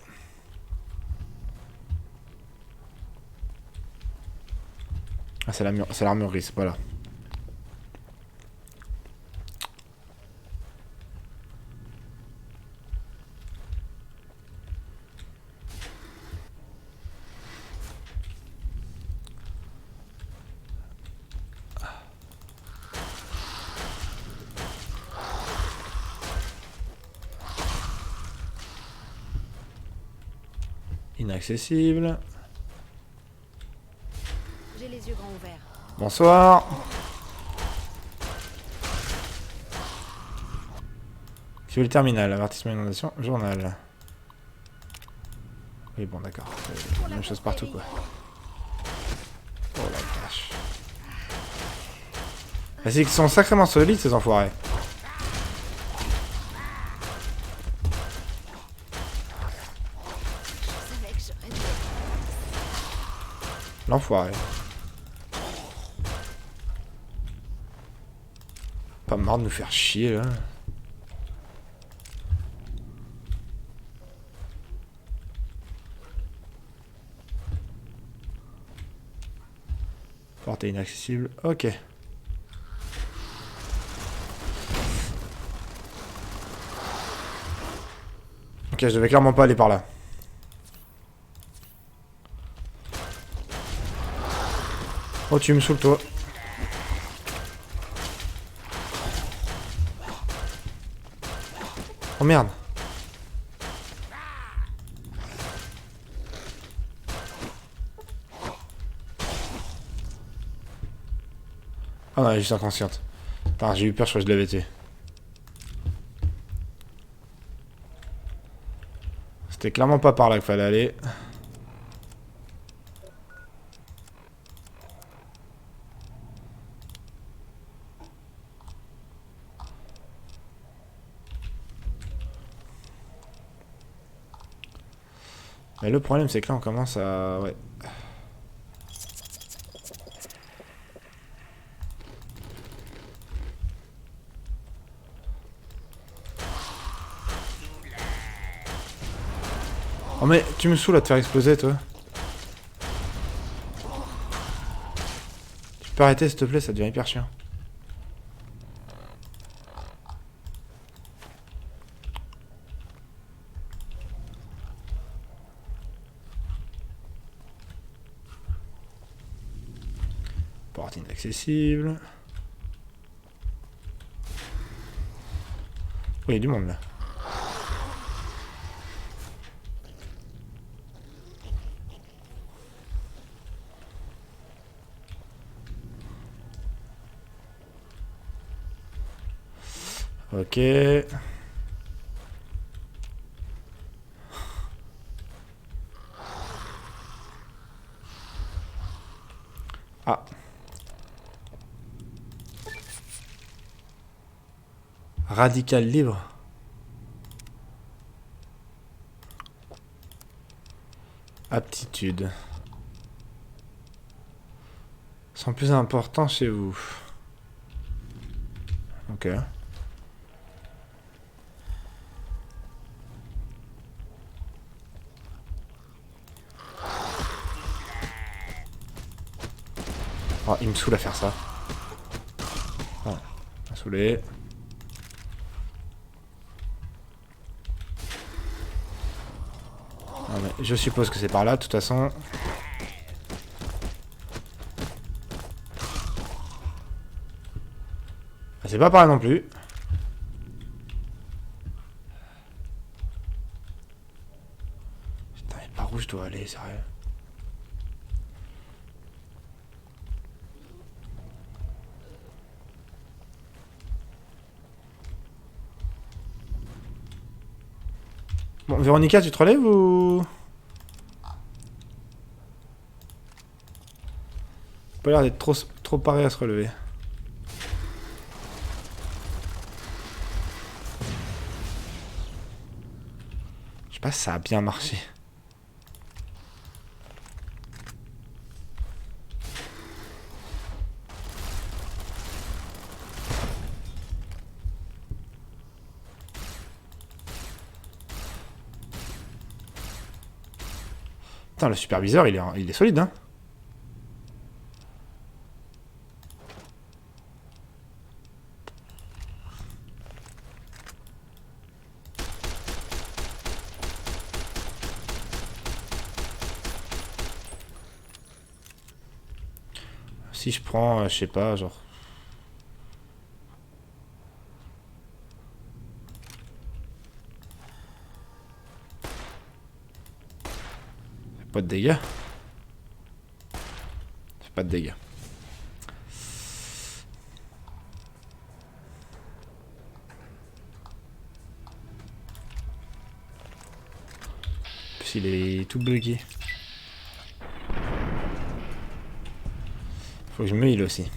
Ah, c'est l'armurerie, c'est pas là. Inaccessible. J'ai les yeux grands ouverts. Bonsoir. Activez le terminal, avertissement inondation, journal. Oui bon d'accord, c'est la même chose partout quoi. Oh la vache. Ah, c'est qu'ils sont sacrément solides ces enfoirés. L'enfoiré. Pas marre de nous faire chier là. Portée inaccessible. Ok. Ok, je devais clairement pas aller par là. Oh, tu me saoules, toi. Oh merde. Ah non, elle est juste inconsciente. Putain, j'ai eu peur, je crois que je l'avais tué. C'était clairement pas par là qu'il fallait aller. Mais le problème, c'est que là, on commence à... Ouais. Oh mais tu me saoules à te faire exploser, toi. Tu peux arrêter, s'il te plaît, ça devient hyper chiant. Porte inaccessible. Oh, il y a du monde là. Ok. Ah. Radical libre. Aptitude. Sont plus importants chez vous. Ok. Oh, il me saoule à faire ça. Oh, il m'a saoulé. Ah, mais je suppose que c'est par là, de toute façon. Ah, c'est pas par là non plus. Putain, mais par où je dois aller, sérieux? Bon, Véronica, tu te relèves ou... Pas l'air d'être trop paré à se relever. Je sais pas si ça a bien marché. Putain, le superviseur, il est solide, hein. Si je prends, je sais pas, genre... Pas de dégâts. C'est pas de dégâts. En plus, il est tout bugué. Faut que je me heal aussi.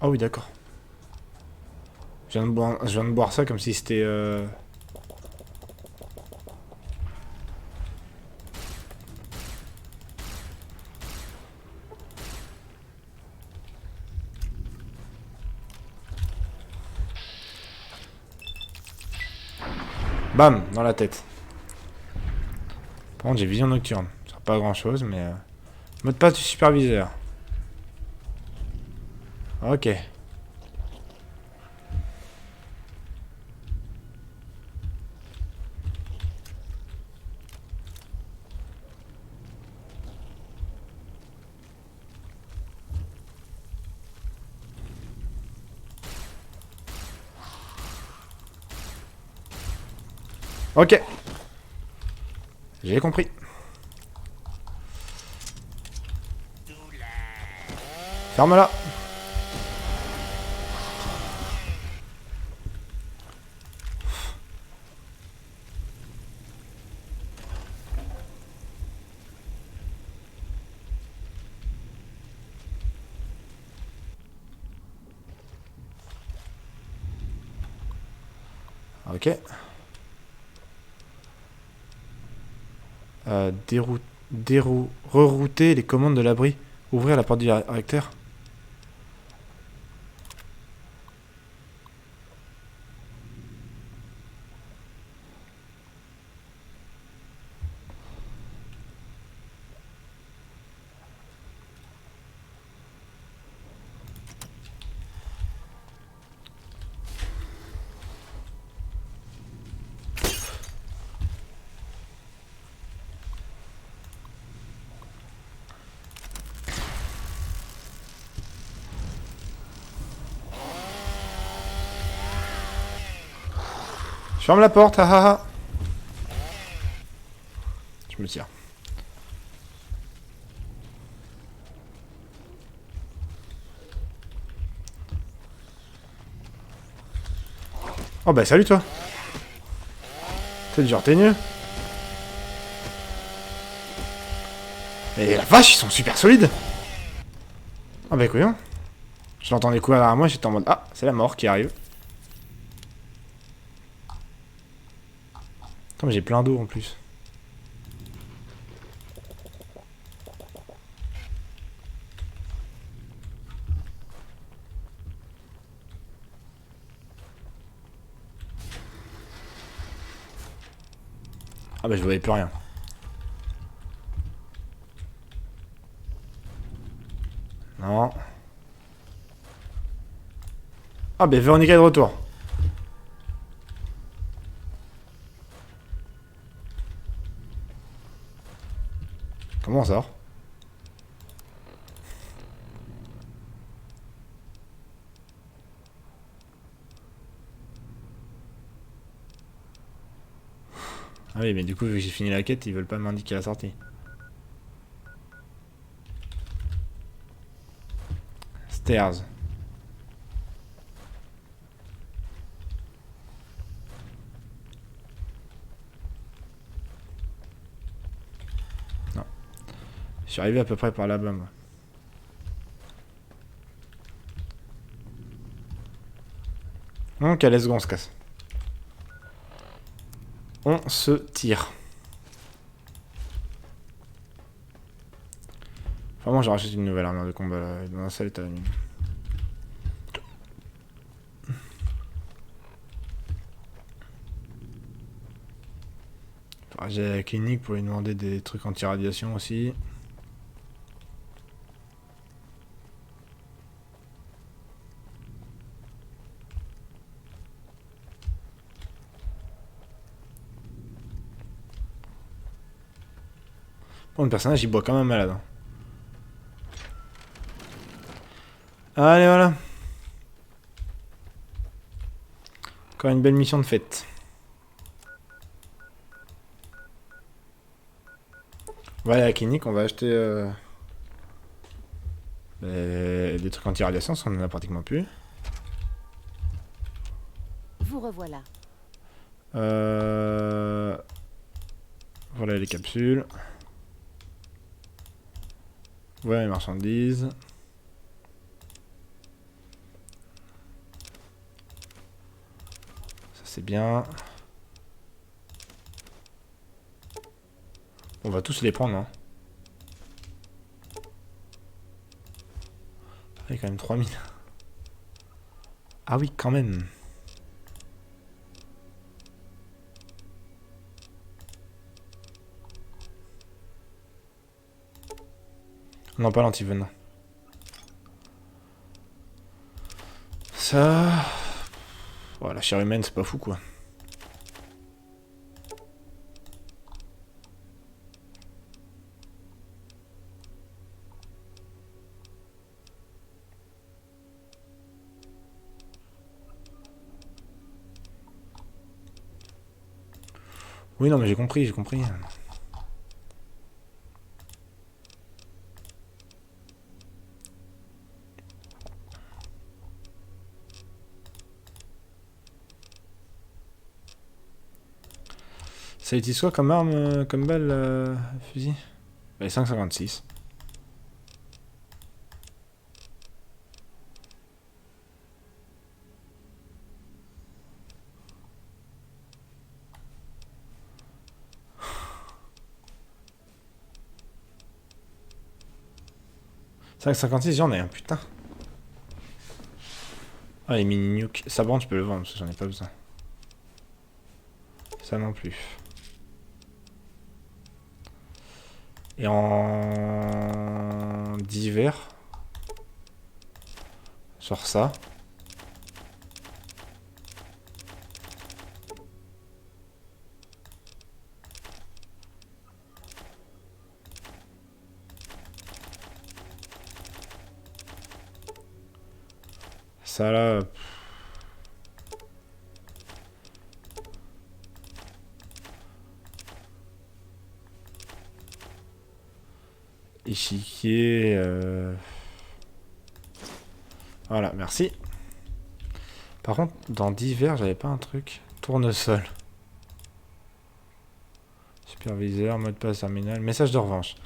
Ah oui, d'accord. Je viens de boire ça comme si c'était... Bam, dans la tête. Par contre, j'ai vision nocturne. Ça sert pas à grand chose, mais... Mot de passe du superviseur. Ok. Ok. J'ai compris. Ferme-la. Ok. Rerouter les commandes de l'abri. Ouvrir la porte du réacteur. Je ferme la porte, ah ah ah. Je me tire. Oh bah salut toi. T'es dur, t'es mieux. Et la vache, ils sont super solides. Ah bah couillon. Je l'entendais courir derrière moi, j'étais en mode ah, c'est la mort qui arrive. Attends, mais j'ai plein d'eau en plus. Ah bah je voyais plus rien. Non. Ah bah Véronica est de retour. Comment on sort? Ah oui, mais du coup, vu que j'ai fini la quête, ils veulent pas m'indiquer la sortie. Stairs. Non. Je suis arrivé à peu près par là-bas, moi. Donc, let's go, on se casse. On se tire. Vraiment, j'ai racheté une nouvelle armure de combat là, dans un sale état de mine. J'ai à la clinique pour lui demander des trucs anti-radiation aussi. Bon, le personnage il boit quand même malade. Hein. Allez, voilà. Encore une belle mission de fête. On va aller à la clinique, on va acheter des trucs anti-radiation, parce qu'on en a pratiquement plus. Vous revoilà. Voilà les capsules. Voilà les marchandises. C'est bien. On va tous les prendre, hein. Il y a quand même 3000. Ah oui, quand même. Non, pas l'antivenin. Ça... Oh, la chair humaine, c'est pas fou, quoi. Oui, non, mais j'ai compris, j'ai compris. Ça utilise quoi comme arme, comme balle, fusil? Allez, 5,56. C'est 56, j'en ai un, putain. Ah, les mini nukes. Ça, bon, tu peux le vendre, parce que j'en ai pas besoin. Ça non plus. Et en divers. Sur ça. Ça là. Échiquier. Voilà, merci. Par contre, dans divers, j'avais pas un truc. Tournesol. Superviseur, mot de passe terminal. Message de revanche.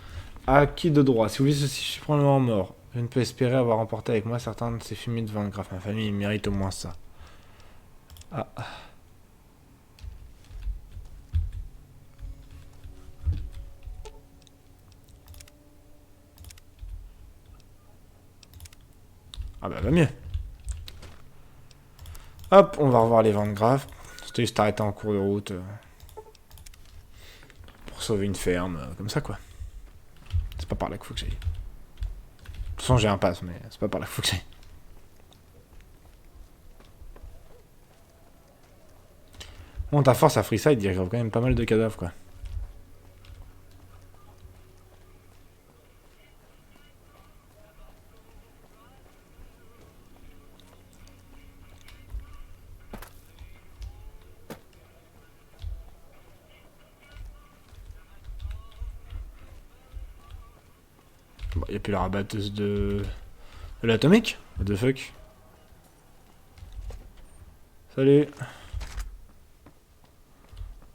À qui de droit? Si vous voulez ceci, je suis probablement mort. Je ne peux espérer avoir emporté avec moi certains de ces fumées de Van Graff. Ma famille mérite au moins ça. Ah. Ah bah va mieux. Hop, on va revoir les Van Graff. C'était juste arrêté en cours de route. Pour sauver une ferme, comme ça quoi. C'est pas par là qu'il faut que j'aille. De toute façon j'ai un pass, mais c'est pas par là qu'il faut que j'aille. Bon, ta force à Freeside, il y a quand même pas mal de cadavres quoi. Bon, il n'y a plus la rabatteuse de l'atomique. What the fuck. Salut.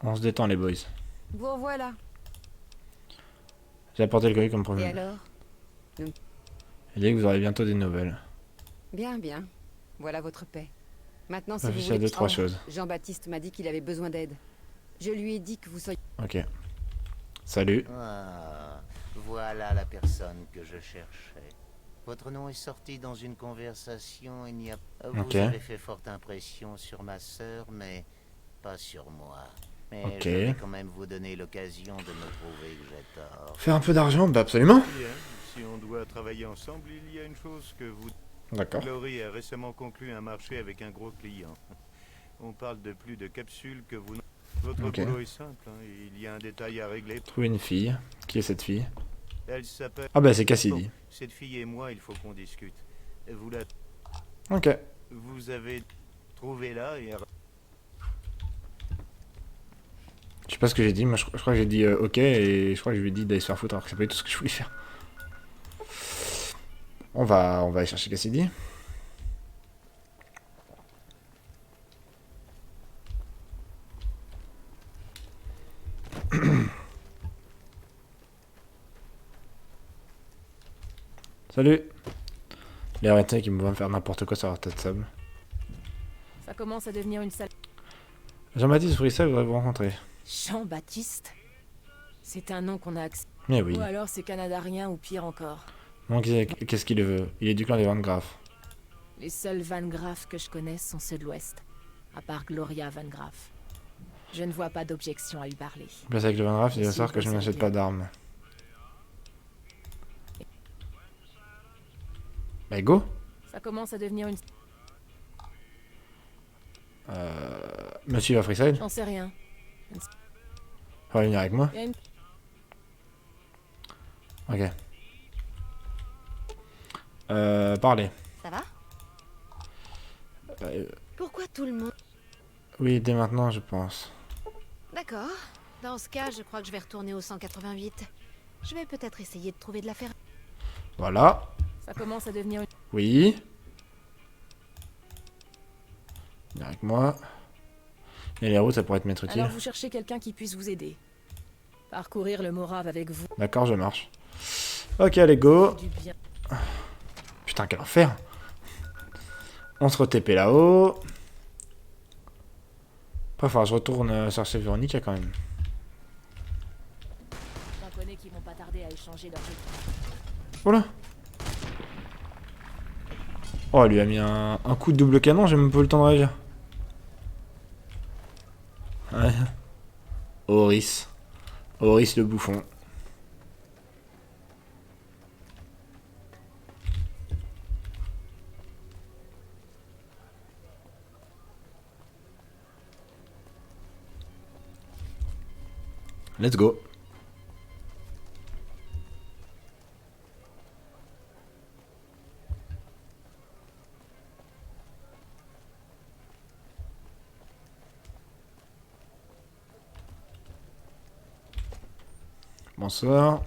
On se détend les boys. Vous revoilà. J'ai apporté le colis comme promis. Et alors? Il dit que vous aurez bientôt des nouvelles. Bien, bien. Voilà votre paix. Maintenant, si Il vous y a voulez... deux, trois choses. Jean-Baptiste m'a dit qu'il avait besoin d'aide. Je lui ai dit que vous seriez... Ok. Salut. Ah, voilà la personne que je cherchais. Votre nom est sorti dans une conversation, il n'y a... Vous avez fait forte impression sur ma sœur, mais pas sur moi. Mais je vais quand même vous donner l'occasion de me prouver que j'ai tort. Faire un peu d'argent, bah absolument. Bien. Si on doit travailler ensemble, il y a une chose que vous... D'accord. Glory a récemment conclu un marché avec un gros client. On parle de plus de capsules que vous... Votre boulot est simple, hein. Il y a un détail à régler. Trouver une fille. Qui est cette fille? Elle s'appelle... Ah bah c'est Cassidy. Bon, cette fille et moi, il faut qu'on discute. Vous la... Ok. Vous avez trouvé là et... Je sais pas ce que j'ai dit, moi je crois que j'ai dit ok et je crois que je lui ai dit d'aller se faire foutre alors que c'est pas du tout ce que je voulais faire. On va aller chercher Cassidy. Salut. Les RT qui me vont faire n'importe quoi sur leur tas de sable. Ça commence à devenir une salle. Jean-Baptiste Frissel voudrait vous rencontrer. Jean-Baptiste? C'est un nom qu'on a accepté. Mais oui. Ou alors c'est canadarien ou pire encore. Donc qu'est-ce qu'il veut? Il est du clan des Van Graff. Les seuls Van Graff que je connaisse sont ceux de l'Ouest. À part Gloria Van Graff. Je ne vois pas d'objection à lui parler. Place avec le Van Graff, il va savoir que je n'achète pas d'armes. Bah go. Ça commence à devenir une... Monsieur va Frissel? J'en sais rien. Va venir avec moi? Une... Ok. Parlez. Ça va? Pourquoi tout le monde... Oui, dès maintenant, je pense. D'accord. Dans ce cas, je crois que je vais retourner au 188. Je vais peut-être essayer de trouver de la fer... Voilà. Ça commence à devenir une... Oui. Viens avec moi. Et les routes, ça pourrait m'être utile. Alors vous cherchez quelqu'un qui puisse vous aider. Parcourir le Morave avec vous. D'accord, je marche. Ok, allez, go. Du bien. Putain, quel enfer. On se re-TP là-haut. Après, il faudra que je retourne chercher Véronica quand même. J'en connais qui vont pas tarder à échanger leur Voilà. Oh, elle lui a mis un coup de double canon, j'ai même pas eu le temps de réagir. Ouais. Horis. Horis le bouffon. Let's go. Bonsoir.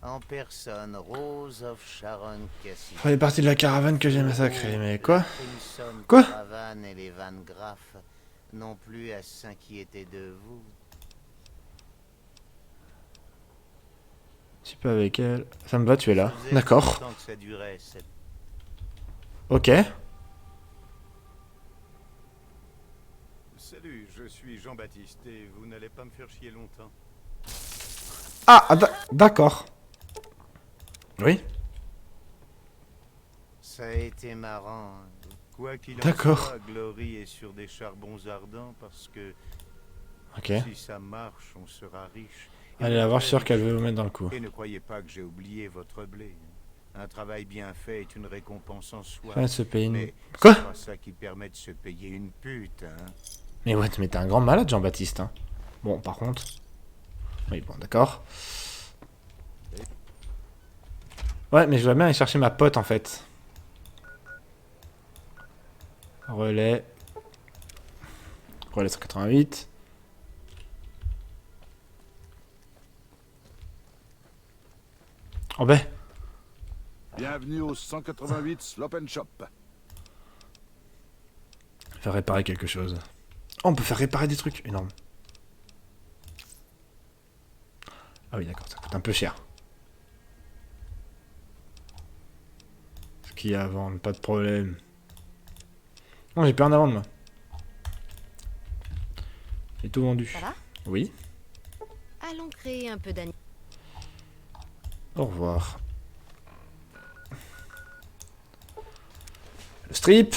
En personne, Rose of Sharon Cassidy. Ça fait partie de la caravane que j'ai massacrée, mais quoi? Crimson Quoi? Caravan et les Van Graff n'ont plus à s'inquiéter de vous. Tu peux avec elle. Ça me va, tu es là. Ça faisait D'accord. longtemps que ça durait, cette... Ok. Salut, je suis Jean-Baptiste et vous n'allez pas me faire chier longtemps. Ah, d'accord. Oui. Ça a été marrant. Quoi qu'il en D'accord. soit, Glory est sur des charbons ardents parce que Ok. si ça marche, on sera riche. Et Allez la voir, je suis sûr riche. qu'elle veut vous mettre dans le coup. Et ne croyez pas que j'ai oublié votre blé. Un travail bien fait est une récompense en soi. Ouais, se payer une... Mais Quoi? c'est pas ça qui permet de se payer une pute, hein. Mais ouais, mais t'es un grand malade, Jean-Baptiste. Hein. Bon, par contre... Oui, bon, d'accord. Ouais, mais je dois bien aller chercher ma pote, en fait. Relais. Relais 188. Oh ben. Bienvenue au 188 Slop and Shop. Faire réparer quelque chose. Oh, on peut faire réparer des trucs énormes. Ah oui, d'accord, ça coûte un peu cher. Ce qu'il y a à vendre, pas de problème. Non, j'ai plus rien à vendre, moi. J'ai tout vendu. Ça va? Oui. Allons créer un peu d'animation. Au revoir. Le strip.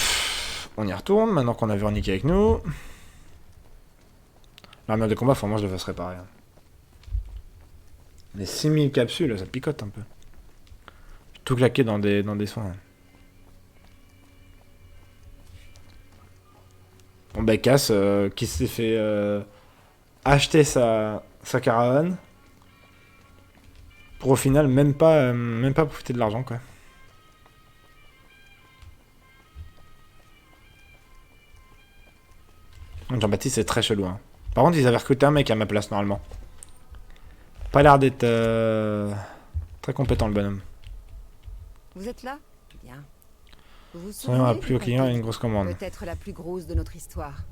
On y retourne, maintenant qu'on a Véronica avec nous. L'armure de combat, faut moi je le fasse réparer. Les 6000 capsules, ça picote un peu. Tout claqué dans des soins. Bon bah Cass, qui s'est fait acheter sa caravane. Pour au final même pas profiter de l'argent quoi. Jean-Baptiste c'est très chelou hein. Par contre ils avaient recruté un mec à ma place normalement. Pas l'air d'être très compétent le bonhomme. Vous êtes là? Bien. Vous vous Soyons à souvenez plus au client et une grosse commande. Peut-être la plus grosse de notre histoire.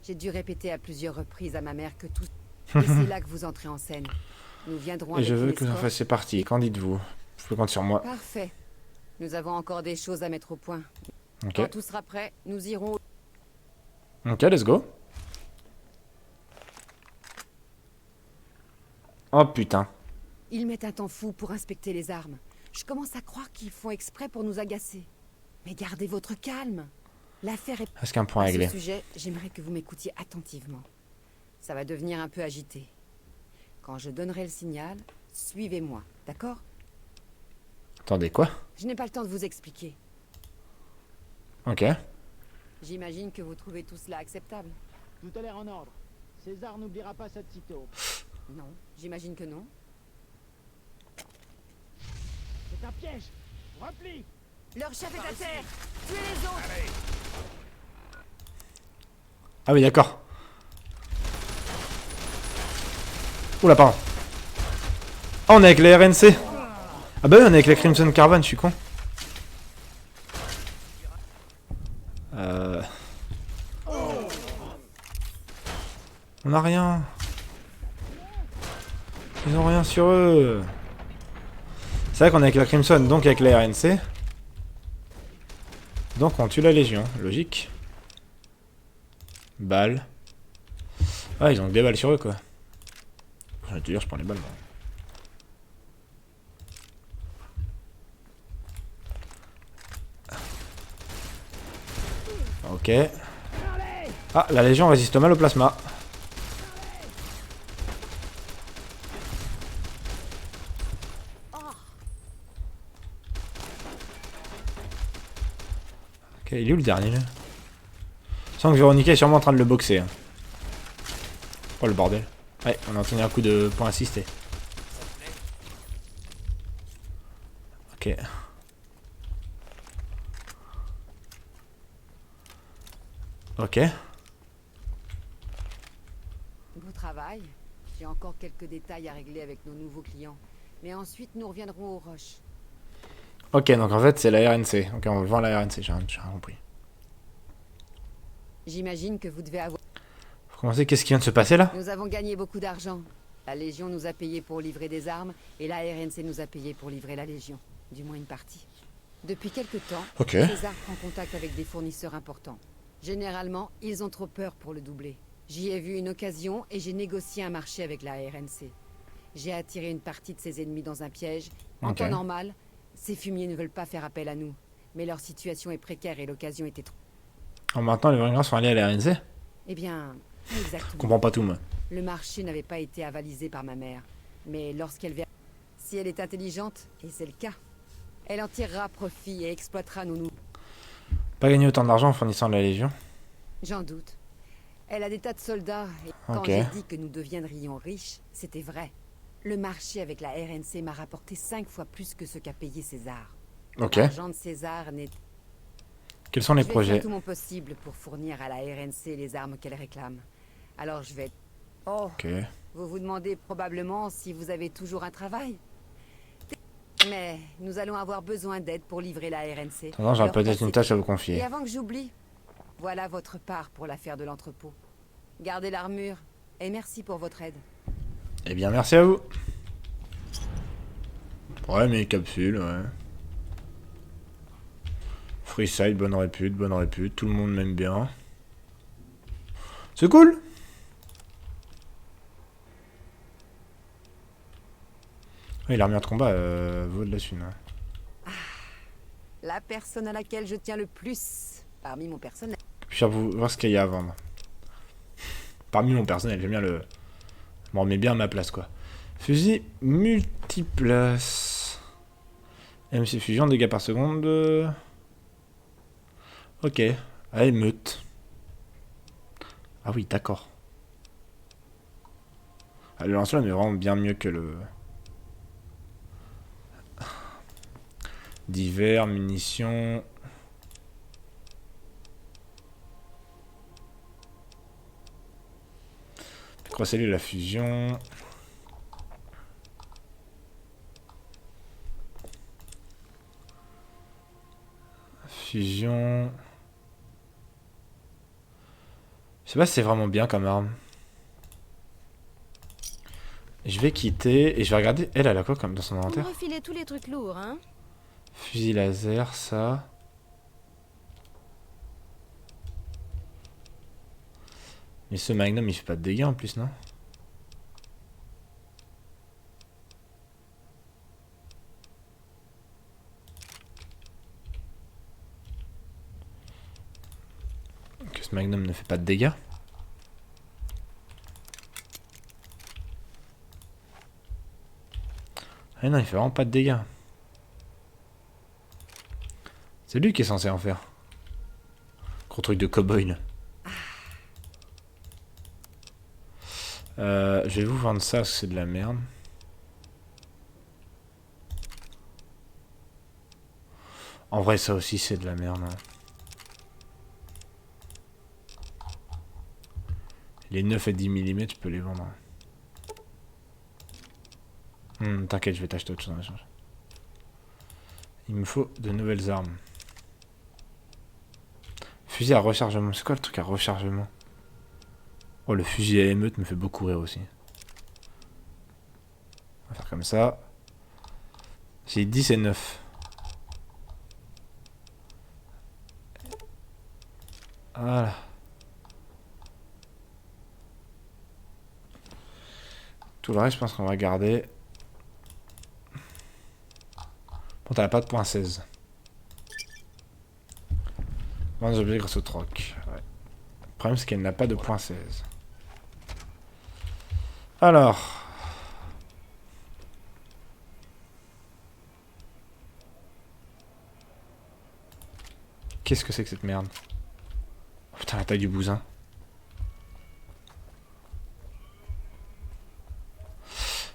J'ai dû répéter à plusieurs reprises à ma mère que tout... Et c'est là que vous entrez en scène. Nous viendrons Et avec je veux une que vous en escorte. fassiez partie. Qu'en dites-vous? Vous pouvez compter sur moi. Parfait. Nous avons encore des choses à mettre au point. Ok. Quand tout sera prêt, nous irons... Ok, let's go. Oh putain. Ils mettent un temps fou pour inspecter les armes. Je commence à croire qu'ils font exprès pour nous agacer. Mais gardez votre calme. L'affaire est... Est-ce qu'un point réglé? À ce sujet, j'aimerais que vous m'écoutiez attentivement. Ça va devenir un peu agité. Quand je donnerai le signal, suivez-moi, d'accord? Attendez, quoi? Je n'ai pas le temps de vous expliquer. Ok. J'imagine que vous trouvez tout cela acceptable. Tout a l'air en ordre. César n'oubliera pas ça de sitôt. Non, j'imagine que non. C'est un piège. Replie. Leur chef est à terre. Tuez les autres. Ah oui, d'accord. Oula, pardon. Ah, on est avec les RNC. Ah bah oui, on est avec les Crimson Caravan, je suis con. On a rien. Ils ont rien sur eux. C'est vrai qu'on est avec la Crimson, donc avec les RNC. Donc on tue la Légion, logique. Balles. Ah, ils ont que des balles sur eux, quoi. Je vais te dire, je prends les balles, moi. Ok. Ah, la Légion résiste mal au plasma. Ok, il est où le dernier, là? Je sens que Véronica est sûrement en train de le boxer. Hein. Oh, le bordel. Ouais, on a entendu un coup de point assisté. Ok. Ok. Beau travail. J'ai encore quelques détails à régler avec nos nouveaux clients. Mais ensuite, nous reviendrons au rush. Ok, donc en fait, c'est la RNC. Ok, on vend la RNC, j'ai rien compris. J'imagine que vous devez avoir... Faut commencer, qu'est-ce qui vient de se passer, là? Nous avons gagné beaucoup d'argent. La Légion nous a payé pour livrer des armes, et la RNC nous a payé pour livrer la Légion. Du moins une partie. Depuis quelque temps, César prend contact avec des fournisseurs importants. Généralement, ils ont trop peur pour le doubler. J'y ai vu une occasion et j'ai négocié un marché avec la RNC. J'ai attiré une partie de ses ennemis dans un piège. En temps normal, ces fumiers ne veulent pas faire appel à nous. Mais leur situation est précaire et l'occasion était trop... Alors maintenant, les Vengeurs sont allés à la RNC? Eh bien, exactement. Je comprends pas tout, moi. Le marché n'avait pas été avalisé par ma mère. Mais lorsqu'elle verra... Si elle est intelligente, et c'est le cas, elle en tirera profit et exploitera nos... Pas gagner autant d'argent en fournissant de la Légion? J'en doute. Elle a des tas de soldats, et quand j'ai dit que nous deviendrions riches, c'était vrai. Le marché avec la RNC m'a rapporté 5 fois plus que ce qu'a payé César. L'argent de César n'est... Quels sont les projets? Je vais faire tout mon possible pour fournir à la RNC les armes qu'elle réclame. Alors je vais... Oh, vous vous demandez probablement si vous avez toujours un travail. Mais nous allons avoir besoin d'aide pour livrer la RNC. Attends, j'aurais peut-être une tâche à vous confier. Et avant que j'oublie, voilà votre part pour l'affaire de l'entrepôt. Gardez l'armure, et merci pour votre aide. Eh bien, merci à vous. Ouais, mes capsules, ouais. Freeside, bonne répute, tout le monde m'aime bien. C'est cool. Oui, l'armure de combat vaut de la thune. Ah, la personne à laquelle je tiens le plus parmi mon personnel. Je vais voir ce qu'il y a à vendre. Parmi mon personnel, j'aime bien le... Je me remets bien à ma place, quoi. Fusil multiplace. MC fusion, dégâts par seconde. Ok. Ah, émeute. Ah oui, d'accord. Ah, le lance-flamme est vraiment bien mieux que le... Divers, munitions... Procéder la fusion. Fusion. Je sais pas si c'est vraiment bien comme arme. Je vais quitter et je vais regarder. Elle a quoi comme dans son inventaire? Vous refilez tous les trucs lourds, hein? Fusil laser, ça. Mais ce Magnum, il fait pas de dégâts en plus, non? Que ce Magnum ne fait pas de dégâts. Ah non, il fait vraiment pas de dégâts. C'est lui qui est censé en faire. Gros truc de cow-boy là. Je vais vous vendre ça parce que c'est de la merde. En vrai, ça aussi c'est de la merde. Hein. Les 9 et 10 mm, je peux les vendre. T'inquiète, je vais t'acheter autre chose en échange. Il me faut de nouvelles armes. Fusil à rechargement. C'est quoi le truc à rechargement? Oh, le fusil à émeute me fait beaucoup rire aussi. On va faire comme ça. J'ai 10 et 9. Voilà. Tout le reste, je pense qu'on va garder. Bon, t'as pas de point 16. Vendre des objets grâce au troc. Ouais. Le problème, c'est qu'elle n'a pas de point 16. Alors. Qu'est-ce que c'est que cette merde? Oh, putain, la taille du bousin.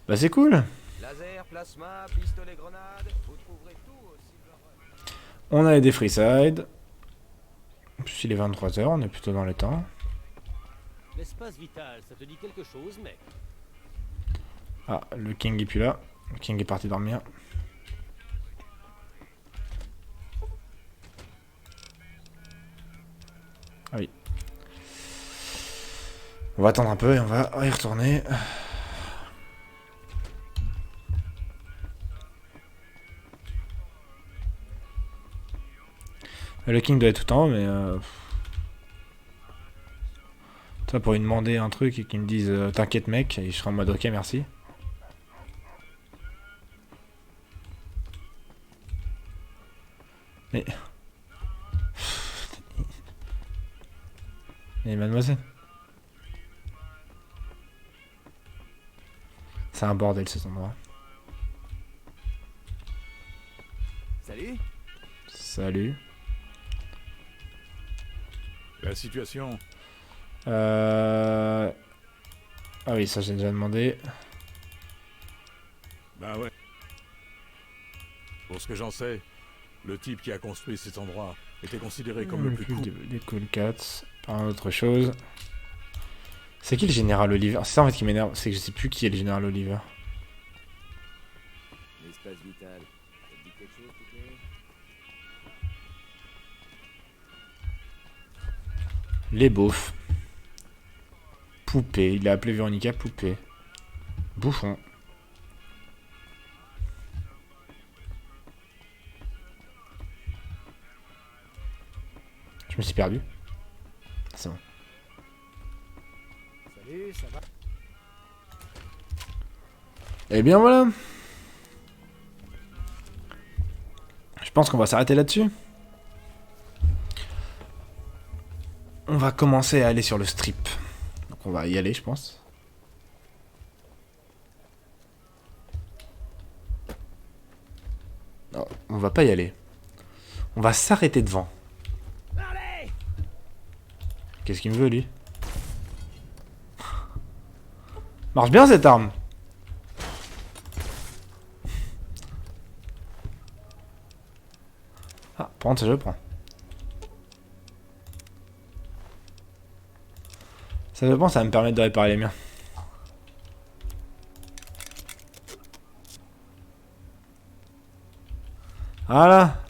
Bah c'est cool. Laser, plasma, pistolet, grenade, vous trouverez tout aussi. On a des freeside. Puis il est 23h, on est plutôt dans le temps. L'espace vital, ça te dit quelque chose, mec? Ah, le King est plus là. Le King est parti dormir. Ah oui. On va attendre un peu et on va y retourner. Le King doit être tout en haut, mais... Ça, pour lui demander un truc et qu'il me dise t'inquiète mec, et je serai en mode ok merci. Mais... Mais mademoiselle... C'est un bordel cet endroit. Salut. Salut. La situation. Ah oui, ça j'ai déjà demandé. Bah ouais. Pour ce que j'en sais, le type qui a construit cet endroit était considéré comme le plus cool. Des cool cats. Par autre chose. C'est qui le général Oliver? C'est ça en fait qui m'énerve, c'est que je sais plus qui est le général Oliver. L'espace vital, ça te dit quelque chose, Poupée? Les beaufs. Poupée, il a appelé Véronica Poupée. Bouffon. Je me suis perdu. C'est bon. Salut, ça va? Eh bien voilà. Je pense qu'on va s'arrêter là-dessus. On va commencer à aller sur le strip. Donc on va y aller, je pense. Non, on va pas y aller. On va s'arrêter devant. Qu'est-ce qu'il me veut, lui? Marche bien, cette arme. Ah, prendre ça, je prends. Ça dépend, ça va me permettre de réparer les miens. Voilà.